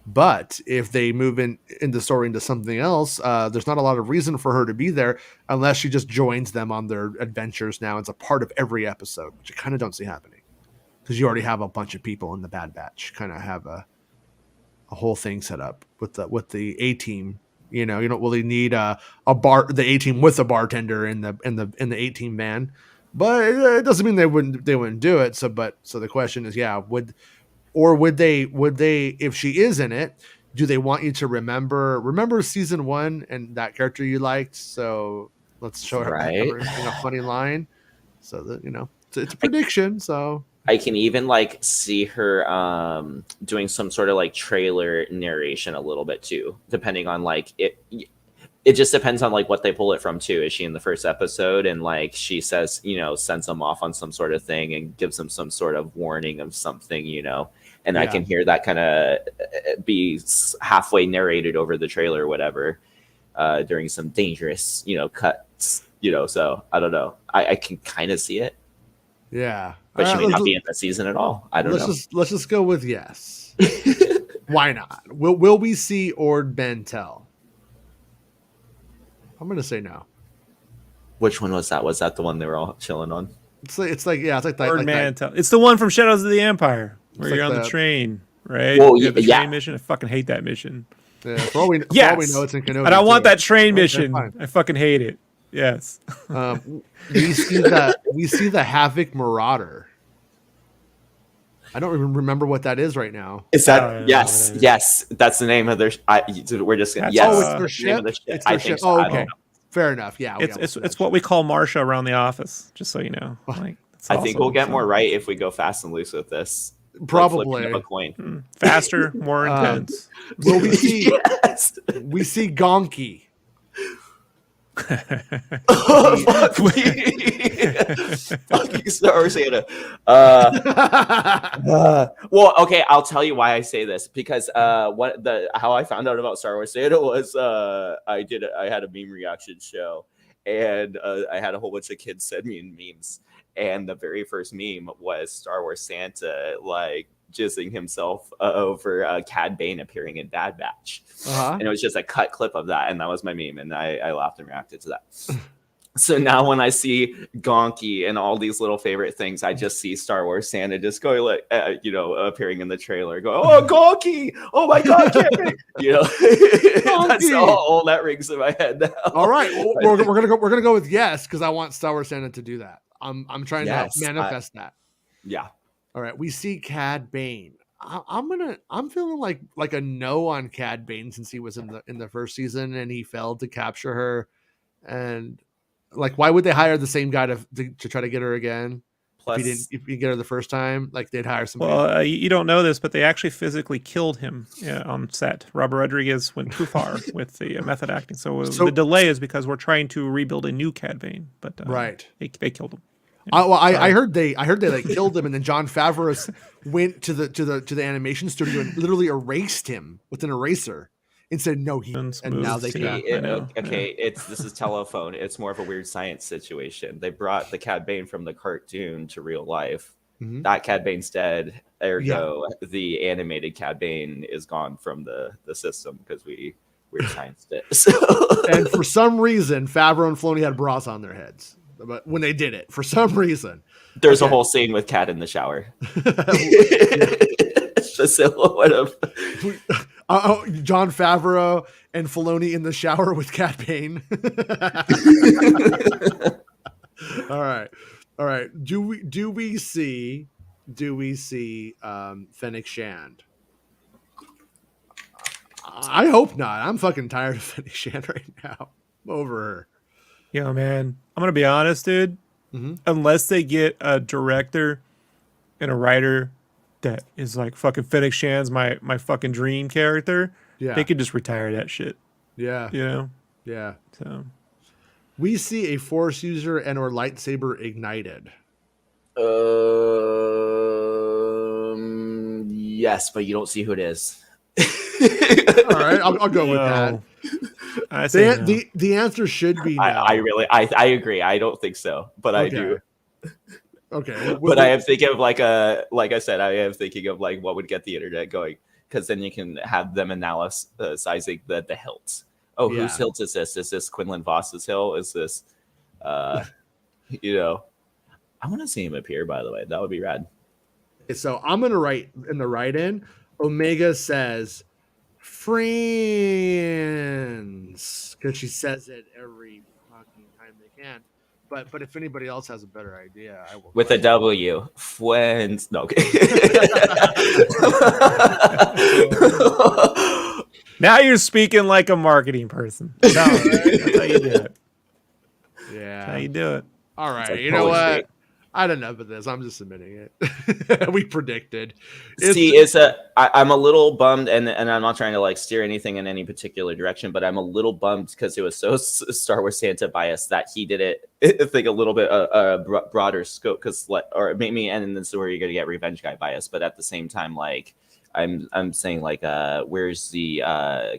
But if they move in the story into something else, there's not a lot of reason for her to be there unless she just joins them on their adventures now. It's a part of every episode, which I kind of don't see happening because you already have a bunch of people in the Bad Batch. Kind of have a whole thing set up with the A team. You don't really need the A team with a bartender in the A team van, but it doesn't mean they wouldn't do it. So the question is, would they, if she is in it, do they want you to remember season 1 and that character you liked? So let's show her in a funny line. So that, it's a prediction. So I can even see her doing some sort of trailer narration a little bit too, depending on it. It just depends on what they pull it from too. Is she in the first episode and she says, sends them off on some sort of thing and gives them some sort of warning of something, and I can hear that kind of be halfway narrated over the trailer or whatever during some dangerous, cuts, so I don't know. I can kind of see it. Yeah. But she may not be in the season at all. I don't know. Let's just go with yes. Why not? Will we see Ord Mantell? I'm gonna say no. Which one was that? Was that the one they were all chilling on? It's like yeah, it's like that. Ord Like Mantell. It's the one from Shadows of the Empire where It's you're like on the the- train, right? Well, You have the yeah. train mission. I fucking hate that mission. Yeah, for all we know, it's in Kenobi. And I want too. that train Okay, mission. fine. I fucking hate it. Yes. We see the Havoc Marauder. I don't even remember what that is right now. Is that yes? Yes, that's the name of their. We're just That's- yes. Oh, it's their the ship. name of the ship. It's I their think ship. so. Oh, I don't okay. know. Fair enough. Yeah, It's what we call Marsha around the office. Just so you know. Like, I think we'll get more right if we go fast and loose with this. Probably. Like flipping up a coin. faster, more intense. Will we see? Yes. We see Gonki. Fucking Star Wars Santa. Well, okay, I'll tell you why I say this because how I found out about Star Wars Santa was I had a meme reaction show and I had a whole bunch of kids send me in memes, and the very first meme was Star Wars Santa like jizzing himself over Cad Bane appearing in Bad Batch. And it was just a cut clip of that, and that was my meme, and I laughed and reacted to that. So now when I see Gonki and all these little favorite things, I just see Star Wars Santa just going like, appearing in the trailer, going, "Oh, Gonki! Oh my God, Kevin!" That's all that rings in my head now. All right, well, we're gonna go with yes because I want Star Wars Santa to do that. I'm trying to manifest that. Yeah. All right, we see Cad Bane. I'm feeling like a no on Cad Bane since he was in the first season and he failed to capture her, and like why would they hire the same guy to try to get her again? Plus, If you didn't get her the first time, like they'd hire somebody. Well, you don't know this, but they actually physically killed him on set. Robert Rodriguez went too far with the method acting, so the delay is because we're trying to rebuild a new Cad Bane, but right, they killed him. I heard they like killed him, and then Jon Favreau went to the animation studio and literally erased him with an eraser and said no, and now they can. This is telephone. It's more of a weird science situation. They brought the Cad Bane from the cartoon to real life. Mm-hmm. That Cad Bane's dead. Ergo, the animated Cad Bane is gone from the system because we weird scienced it. So. And for some reason, Favreau and Filoni had bras on their heads. But when they did it, for some reason, there's a whole scene with Cat in the shower. It's the silhouette of Jon Favreau and Filoni in the shower with Cad Bane. All right. Do we see Fennec Shand? I hope not. I'm fucking tired of Fennec Shand right now. I'm over her. Yo, man, I'm gonna be honest, dude. Mm-hmm. Unless they get a director and a writer that is like fucking Fennec Shand's my fucking dream character, they could just retire that shit. Yeah, you know. Yeah. So we see a Force user and or lightsaber ignited. Yes, but you don't see who it is. All right, I'll go with that. The answer should be no. I agree. I don't think so, but I do. Okay. But I am thinking of like I said, I am thinking of like what would get the internet going, because then you can have them analyzing the hilts. Oh, whose hilt is this? Is this Quinlan Voss's hilt? Is this, I want to see him appear, by the way. That would be rad. So I'm going to write in the write-in, Omega says, friends, because she says it every fucking time they can. But if anybody else has a better idea, I will. With a W, friends. No. Okay. Now you're speaking like a marketing person. No, that's how you do it. Yeah, that's how you do it. All right, like, you know what? I don't know about this. I'm just submitting it. We predicted. I'm a little bummed, and I'm not trying to like steer anything in any particular direction, but I'm a little bummed because it was so Star Wars Santa biased that he did it. I think a little bit broader scope, or maybe, and this is where you're gonna get Revenge Guy bias, but at the same time, like I'm saying, like, where's the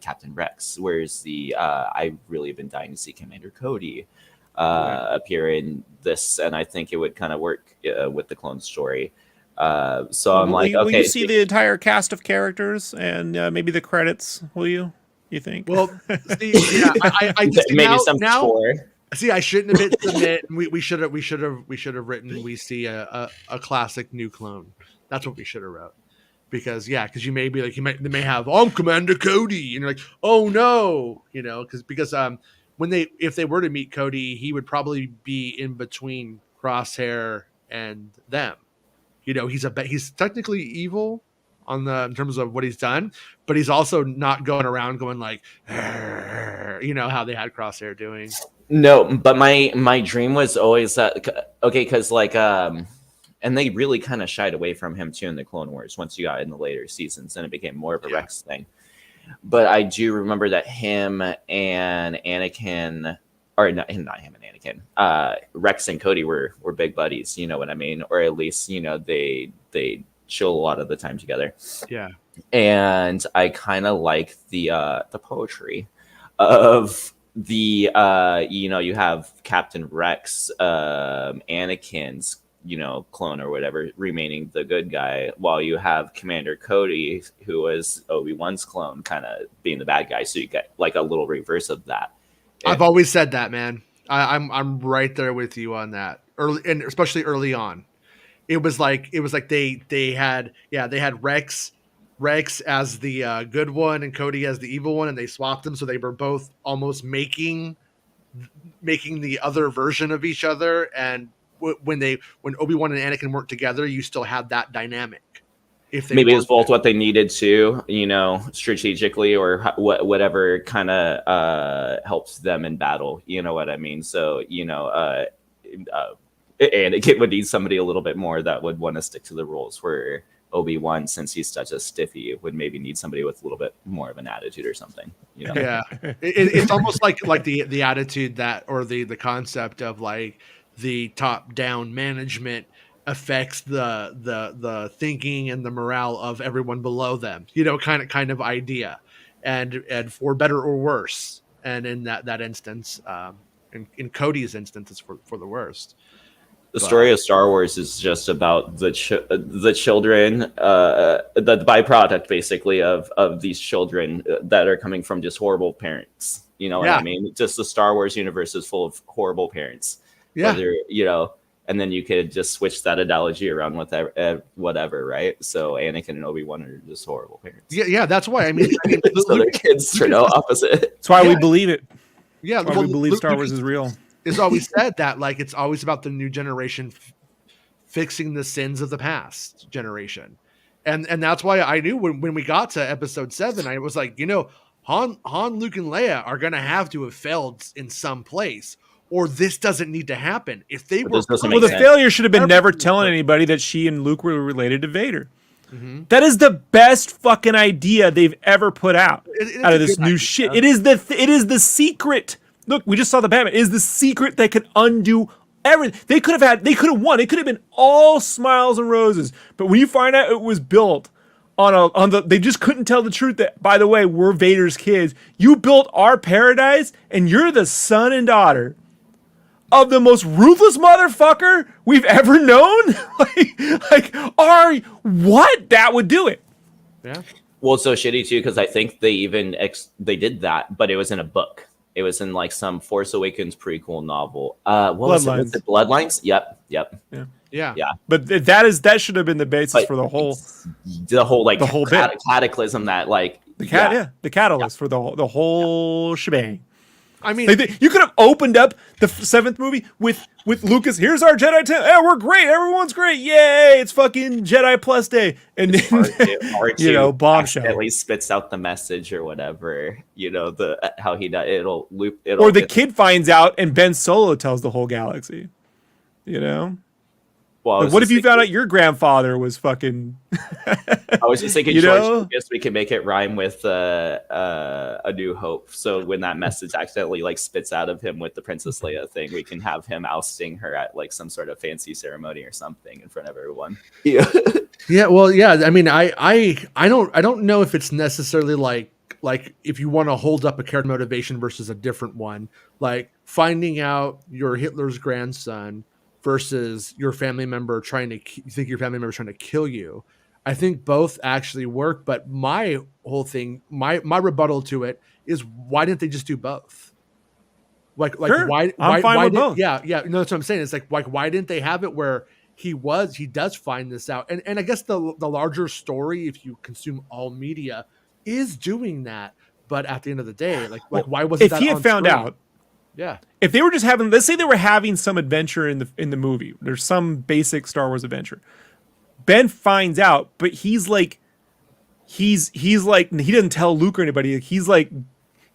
Captain Rex? Where's the I really have been dying to see Commander Cody appear in this, and I think it would kind of work with the clone story. So I'm like, will okay, you see the entire cast of characters and maybe the credits? Will you? You think? Well, see, yeah, I just maybe some tour. See, I shouldn't have hit submit. We should have written. We see a classic new clone. That's what we should have wrote. Because you may be like they may have I'm Commander Cody, and you're like, oh no, because if they were to meet Cody, he would probably be in between Crosshair and them. He's technically evil in terms of what he's done, but he's also not going around going like, how they had Crosshair doing. No, but my dream was always that because and they really kind of shied away from him too in the Clone Wars once you got in the later seasons, and it became more of a Rex thing. But I do remember that him and Anakin, or not him and Anakin, Rex and Cody were big buddies. You know what I mean? Or at least they chill a lot of the time together. Yeah. And I kind of like the poetry of the you have Captain Rex, Anakin's clone or whatever remaining the good guy, while you have Commander Cody, who was Obi-Wan's clone, kind of being the bad guy. So you get like a little reverse of that. I've always said that, man. I'm right there with you on that. Early, and especially early on, it was like they had Rex as the good one and Cody as the evil one, and they swapped them, so they were both almost making the other version of each other. And when Obi-Wan and Anakin worked together, you still had that dynamic. Maybe it's both what they needed to, strategically, or whatever kind of helps them in battle. You know what I mean? So, Anakin would need somebody a little bit more that would want to stick to the rules, where Obi-Wan, since he's such a stiffy, would maybe need somebody with a little bit more of an attitude or something. Yeah, it's almost like the attitude that, or the concept of like the top-down management affects the thinking and the morale of everyone below them. Kind of idea, and for better or worse. And in that instance, in Cody's instance, it's for the worst. The story of Star Wars is just about the children, the byproduct basically of these children that are coming from just horrible parents. You know what I mean? Just the Star Wars universe is full of horrible parents. Yeah. And then you could just switch that analogy around with whatever, right? So Anakin and Obi-Wan are just horrible parents. Yeah, that's why. I mean so their kids turn out opposite. That's why we believe it. Yeah, that's why we believe Star Wars is real. It's always said that, like, it's always about the new generation fixing the sins of the past generation, and that's why I knew when we got to Episode 7, I was like, Han, Luke, and Leia are gonna have to have failed in some place, or this doesn't need to happen. If they were, the failure should have been never telling anybody that she and Luke were related to Vader. Mm-hmm. That is the best fucking idea they've ever put out of this new shit. It is the secret. Look, we just saw the Batman. It is the secret that could undo everything. They could have won. It could have been all smiles and roses. But when you find out it was built they just couldn't tell the truth that, by the way, we're Vader's kids. You built our paradise, and you're the son and daughter of the most ruthless motherfucker we've ever known. That would do it. Yeah. Well, it's so shitty too, because I think they even they did that, but it was in a book. It was in like some Force Awakens prequel novel. What was it? Was it Bloodlines? Yep. Yeah. But that should have been the basis for the whole cataclysm that like the catalyst for the whole shebang. I mean, you could have opened up the 7th movie with Lucas. Here's our Jedi. We're great. Everyone's great. Yay! It's fucking Jedi Plus Day. And then R2 bombshell. At least spits out the message or whatever. How he does. It'll loop. Or the kid finds out and Ben Solo tells the whole galaxy. Well, what if you found out your grandfather was fucking? I was just thinking, George Lucas, we can make it rhyme with A New Hope. So when that message accidentally like spits out of him with the Princess Leia thing, we can have him ousting her at like some sort of fancy ceremony or something in front of everyone. Yeah. Yeah. Well, yeah. I mean, I don't know if it's necessarily like if you want to hold up a character motivation versus a different one, like finding out you're Hitler's grandson versus your family member you think your family member trying to kill you. I think both actually work, but my whole thing, my rebuttal to it is, why didn't they just do both? Like Sure. why I'm fine with both. Yeah, no, that's what I'm saying. It's like why didn't they have it where he does find this out? And I guess the larger story, if you consume all media, is doing that. But at the end of the day, why was if that he had on found screen? out? Yeah. If they were just having, let's say they were having some adventure in the movie, there's some basic Star Wars adventure. Ben finds out, but he's like, he doesn't tell Luke or anybody. He's like,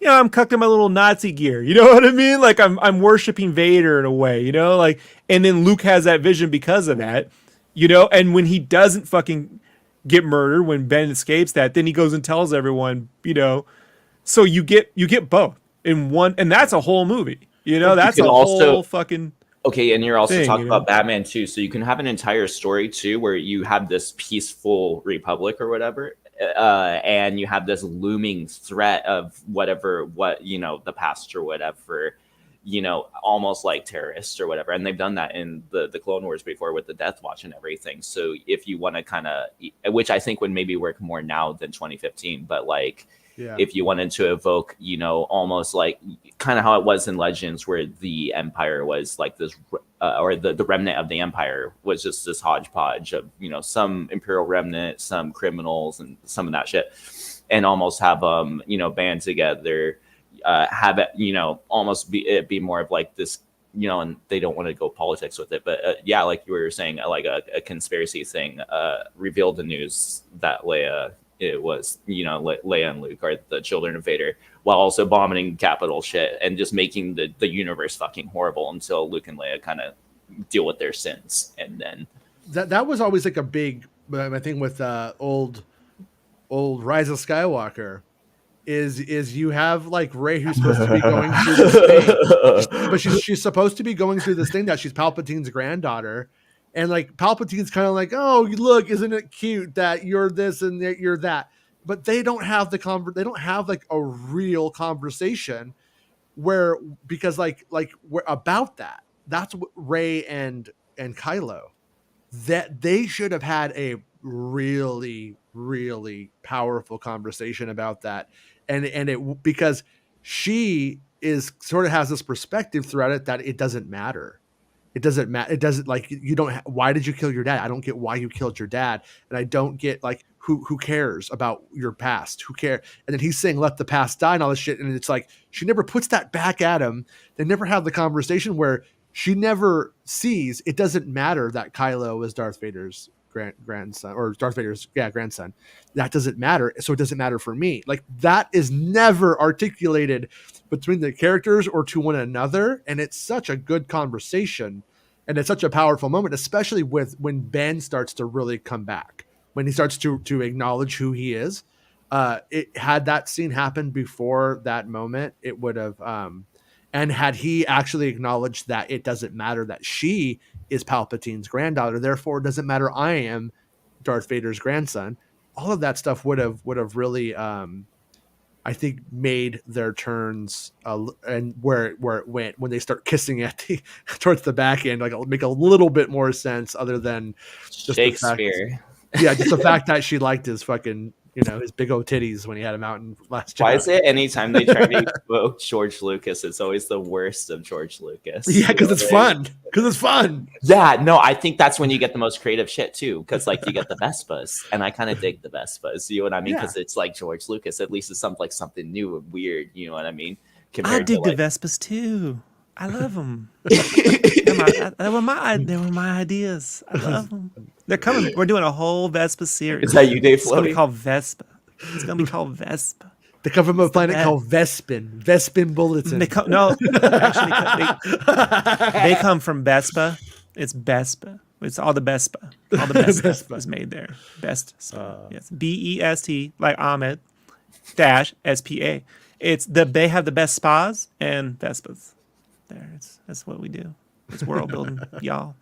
I'm cucked in my little Nazi gear. You know what I mean? Like I'm worshiping Vader in a way, like, and then Luke has that vision because of that, and when he doesn't fucking get murdered, when Ben escapes that, then he goes and tells everyone, so you get both in one, and that's a whole movie, that's a whole fucking. Okay, and you're also talking know? about Batman too, so you can have an entire story too where you have this peaceful republic or whatever, and you have this looming threat of the past or whatever, almost like terrorists or whatever. And they've done that in the Clone Wars before with the Death Watch and everything. So if you want to kind of, which I think would maybe work more now than 2015, but like, yeah. If you wanted to evoke, almost like kind of how it was in Legends, where the Empire was like this, or the remnant of the Empire was just this hodgepodge of, some Imperial remnant, some criminals, and some of that shit, and almost have them, band together, have it, almost be more of like this, and they don't want to go politics with it, but yeah, like you were saying, like a conspiracy thing, revealed the news that Leia. It was, Leia and Luke are the children of Vader, while also bombing capital shit and just making the universe fucking horrible until Luke and Leia kind of deal with their sins. And then that was always like a big thing with old Rise of Skywalker is you have like Rey, who's supposed to be going through this thing, but she's supposed to be going through this thing that she's Palpatine's granddaughter. And like Palpatine's kind of like, oh, look, isn't it cute that you're this and that you're that? But they don't have they don't have like a real conversation because about that. That's what Rey and Kylo, that they should have had a really, really powerful conversation about that. And it, because she is sort of has this perspective throughout it that it doesn't matter. It doesn't matter. It doesn't, like, you don't. Why did you kill your dad? I don't get why you killed your dad, and I don't get like who cares about your past? Who cares? And then he's saying let the past die and all this shit, and it's like she never puts that back at him. They never have the conversation where she never sees. It doesn't matter that Kylo is Darth Vader's grandson, or Darth Vader's grandson. That doesn't matter. So it doesn't matter for me. Like, that is never articulated between the characters or to one another, and it's such a good conversation, and it's such a powerful moment, especially when Ben starts to really come back, when he starts to acknowledge who he is. It had that scene happen before that moment, it would have and had he actually acknowledged that it doesn't matter that she is Palpatine's granddaughter, therefore it doesn't matter I am Darth Vader's grandson, all of that stuff would have really I think made their turns and where it went when they start kissing at towards the back end, like, it'll make a little bit more sense, other than just Shakespeare. Just the fact that she liked his fucking, his big old titties when he had him out in Last Jedi. Why is it anytime they try to evoke George Lucas, it's always the worst of George Lucas? Yeah, because it's fun. Yeah, no, I think that's when you get the most creative shit too, because like you get the Vespas, and I kind of dig the Vespas. You know what I mean? Because it's like George Lucas. At least it's something new and weird. You know what I mean? I dig the Vespas too. I love them. They were my ideas. I love them. They're coming. We're doing a whole Vespa series. Is that you, Dave? It's going to be called Vespa. It's going to be called Vespa. They come from a planet called Vespin Bulletin. They come from Vespa. It's Vespa. It's all the Vespa. All the best is made there. Best. Yes. BEST, like Ahmed -SPA. It's they have the best spas and Vespas. There. That's what we do. It's world building, y'all.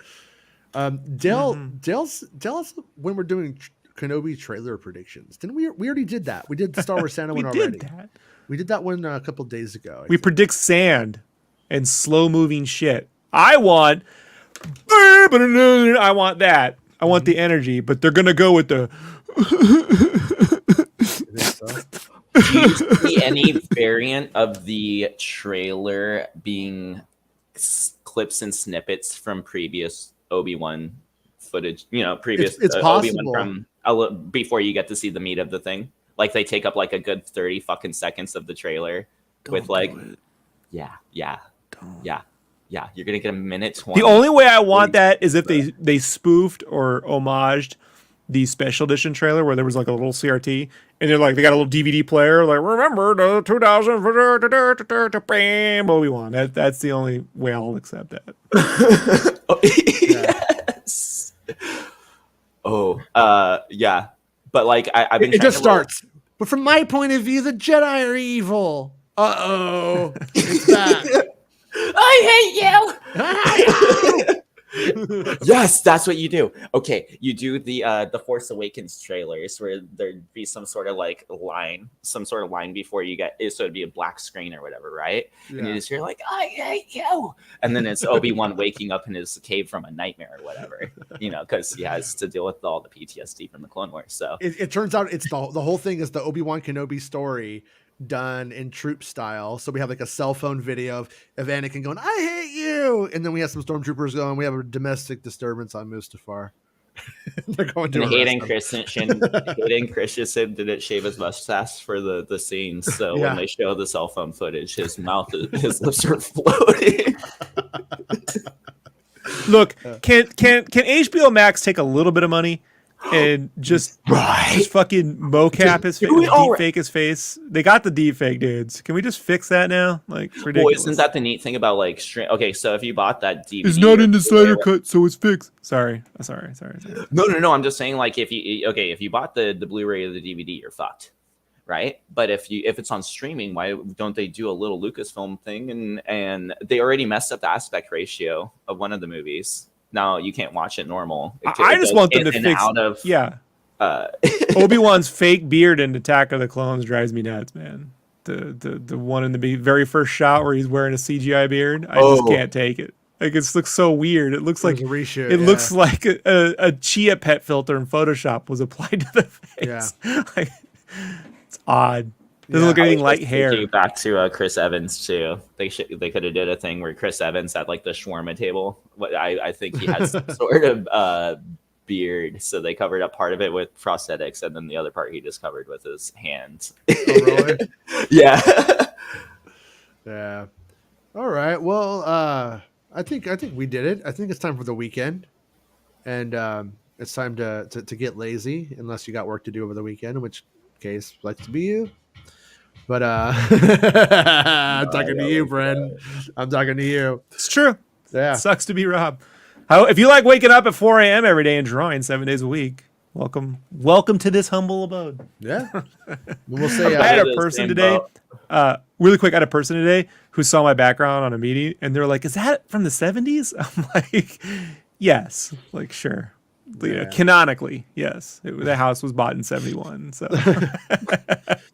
Tell us when we're doing Kenobi trailer predictions. Didn't we already did that? We did the Star Wars Santa one already. We did that one a couple days ago. We predict sand and slow moving shit. I want I want that. I want the energy, but they're gonna go with the. Do you see any variant of the trailer being clips and snippets from previous Obi-Wan footage? You know, previous It's Obi-Wan possible. from before you get to see the meat of the thing. Like they take up like a good 30 fucking seconds of the trailer with like, yeah. You're gonna get a minute 20. The only way I want that is if they spoofed or homaged the special edition trailer where there was like a little CRT and they're like they got a little DVD player like remember the 2000 Obi-Wan. That's the only way I'll accept that. Yes. Yeah. But like I've been. It just starts. But from my point of view, the Jedi are evil. Uh-oh. It's back. I hate you. Yes, that's what you do. Okay, you do the Force Awakens trailers where there'd be some sort of line before you get so it'd be a black screen or whatever, right? Yeah. And you just hear like, I hate you. And then it's Obi-Wan waking up in his cave from a nightmare or whatever, because he has to deal with all the PTSD from the Clone Wars. So it turns out it's the whole thing is the Obi-Wan Kenobi story done in troop style. So we have like a cell phone video of Anakin going, I hate you. And then we have some stormtroopers going, we have a domestic disturbance on Mustafar. They're going to Hayden Christensen didn't shave his mustache for the scenes. So when they show the cell phone footage, his lips are floating. Look, can HBO Max take a little bit of money and just fucking mocap his face, deep fake his face? They got the deep fake dudes. Can we just fix that now? Like, ridiculous. Well, isn't that the neat thing about like okay, so if you bought that DVD, it's not in the Snyder cut, so it's fixed. Sorry. No. I'm just saying, like, if you bought the Blu-ray or the DVD, you're fucked, right? But if it's on streaming, why don't they do a little Lucasfilm thing? And they already messed up the aspect ratio of one of the movies. Now you can't watch it normal. I just want them to fix. Obi-Wan's fake beard in Attack of the Clones drives me nuts, man. The one in the very first shot where he's wearing a CGI beard, I just can't take it. Like it looks so weird. It looks like looks like a Chia Pet filter in Photoshop was applied to the face. Yeah, like, it's odd. Doesn't look anything like hair. Back to Chris Evans too. They could have did a thing where Chris Evans had like the shawarma table. I think he has some sort of beard, so they covered up part of it with prosthetics, and then the other part he just covered with his hands. Oh, really? Yeah. Yeah. All right. Well, I think we did it. I think it's time for the weekend, and it's time to get lazy, unless you got work to do over the weekend, in which case likes to be you. But I'm talking to you, Bren. I'm talking to you. It's true. Yeah. It sucks to be Rob. If you like waking up at 4 a.m. every day and drawing 7 days a week, welcome to this humble abode. Yeah. We'll say I had a person today, really quick, I had a person today who saw my background on a meeting, and they're like, is that from the 70s? I'm like, yes. Like, sure. Yeah. Canonically, yes. The house was bought in 71. So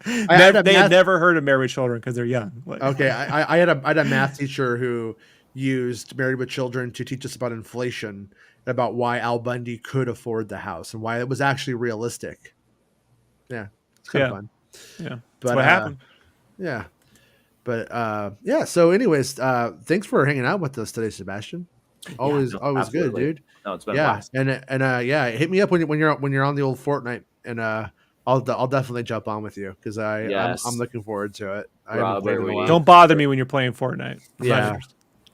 they had never heard of Married with Children because they're young. Like, okay, I had a math teacher who used Married with Children to teach us about inflation and about why Al Bundy could afford the house and why it was actually realistic. Yeah, it's kind of fun. Yeah, that's what happened. Yeah, but yeah. So, anyways, thanks for hanging out with us today, Sebastian. Always good, dude. No, it's been a blast. And hit me up when you're on the old Fortnite, and I'll definitely jump on with you because I'm looking forward to it. Don't bother me when you're playing Fortnite.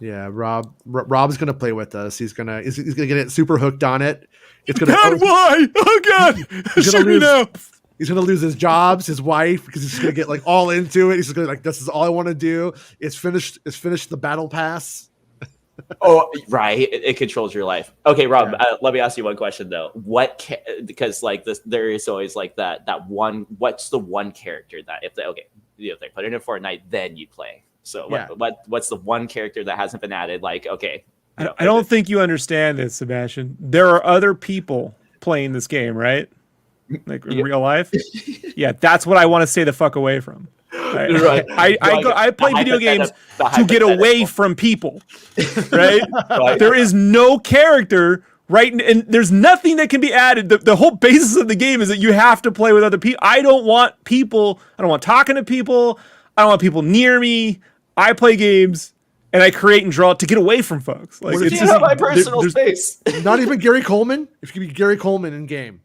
Yeah. Rob's gonna play with us. He's gonna get super hooked on it. It's gonna. God, why? Oh God! Shoot me now. He's gonna lose his jobs, his wife, because he's gonna get like all into it. He's just gonna like, this is all I want to do. It's finish the battle pass. Oh, right. It controls your life. Okay, Rob, let me ask you one question though. Because like this, there is always like that one. What's the one character that if they put it in Fortnite, then you play. So what's the one character that hasn't been added? Like, okay, I don't think you understand this, Sebastian. There are other people playing this game, right? Like in real life. Yeah, that's what I want to stay the fuck away from. Right. I play video games the to get away from people, right? Right. There is no character, right? And there's nothing that can be added. The whole basis of the game is that you have to play with other people. I don't want people. I don't want talking to people. I don't want people near me. I play games and I create and draw to get away from folks. Like, What if it's You just know my personal space. Not even Gary Coleman. If you could be Gary Coleman in game.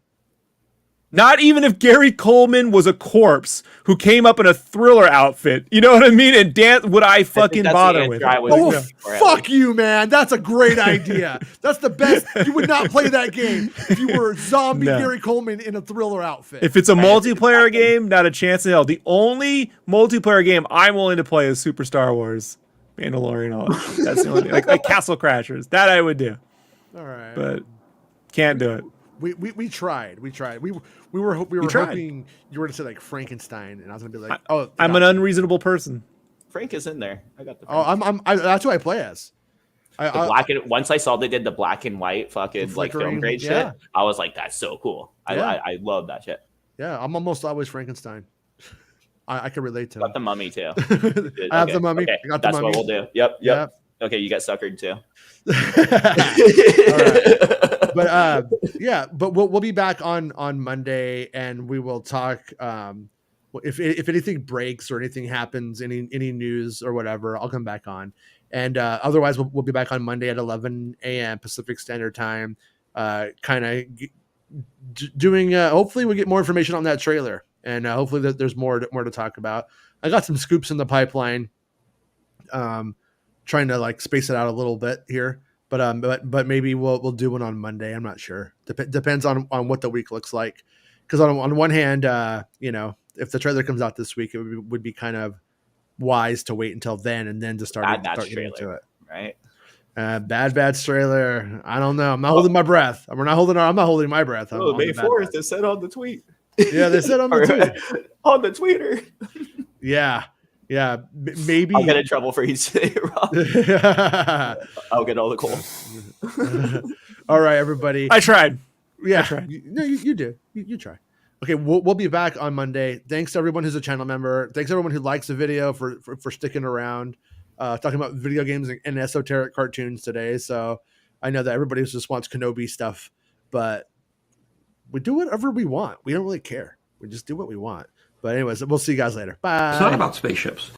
not even if Gary Coleman was a corpse who came up in a Thriller outfit. You know what I mean? And dance, would I fucking that's bother the with answer I it? would Oh, go for, at fuck least. you, man. That's a great idea. That's the best. You would not play that game if you were zombie No. Gary Coleman in a Thriller outfit. If it's a multiplayer game, not a chance in hell. The only multiplayer game I'm willing to play is Super Star Wars, Mandalorian. All that shit. That's the only like Castle Crashers. That I would do, All right. but can't do it. We tried. We were tried. hoping you were to say like Frankenstein, and I was gonna be like, I'm an unreasonable person. Frank is in there. I got the. Oh, that's who I play as. Once I saw they did the black and white fucking like film flickering, grade yeah. shit, I was like, that's so cool. Yeah. I love that shit. Yeah, I'm almost always Frankenstein. I can relate to Got him. the mummy too. I have the mummy. Okay. I got the That's mummy. what we'll do. Yep. Yep. Okay, you got suckered too. But yeah, but we'll be back on Monday, and we will talk. If anything breaks or anything happens, any news or whatever, I'll come back on. And otherwise, we'll be back on Monday at 11 a.m. Pacific Standard Time. Kind of doing. Hopefully, we get more information on that trailer, and hopefully there's more to talk about. I got some scoops in the pipeline. Trying to like space it out a little bit here, but maybe we'll do one on Monday. I'm not sure. Depends on what the week looks like. Because on one hand, if the trailer comes out this week, it would be kind of wise to wait until then and then to start getting into it. Right. Bad Batch trailer. I don't know. I'm not holding my breath. I'm not holding my breath. Oh, May 4th. It said on the tweet. Yeah, they said on the tweet. On the tweeter. Yeah. Yeah, maybe I'll get in trouble for each day, Rob. I'll get all the coal. All right, everybody. I tried. Yeah, I tried. You do. You try. Okay, we'll be back on Monday. Thanks to everyone who's a channel member. Thanks to everyone who likes the video for sticking around, talking about video games and esoteric cartoons today. So I know that everybody just wants Kenobi stuff, but we do whatever we want. We don't really care. We just do what we want. But anyways, we'll see you guys later. Bye. It's not about spaceships.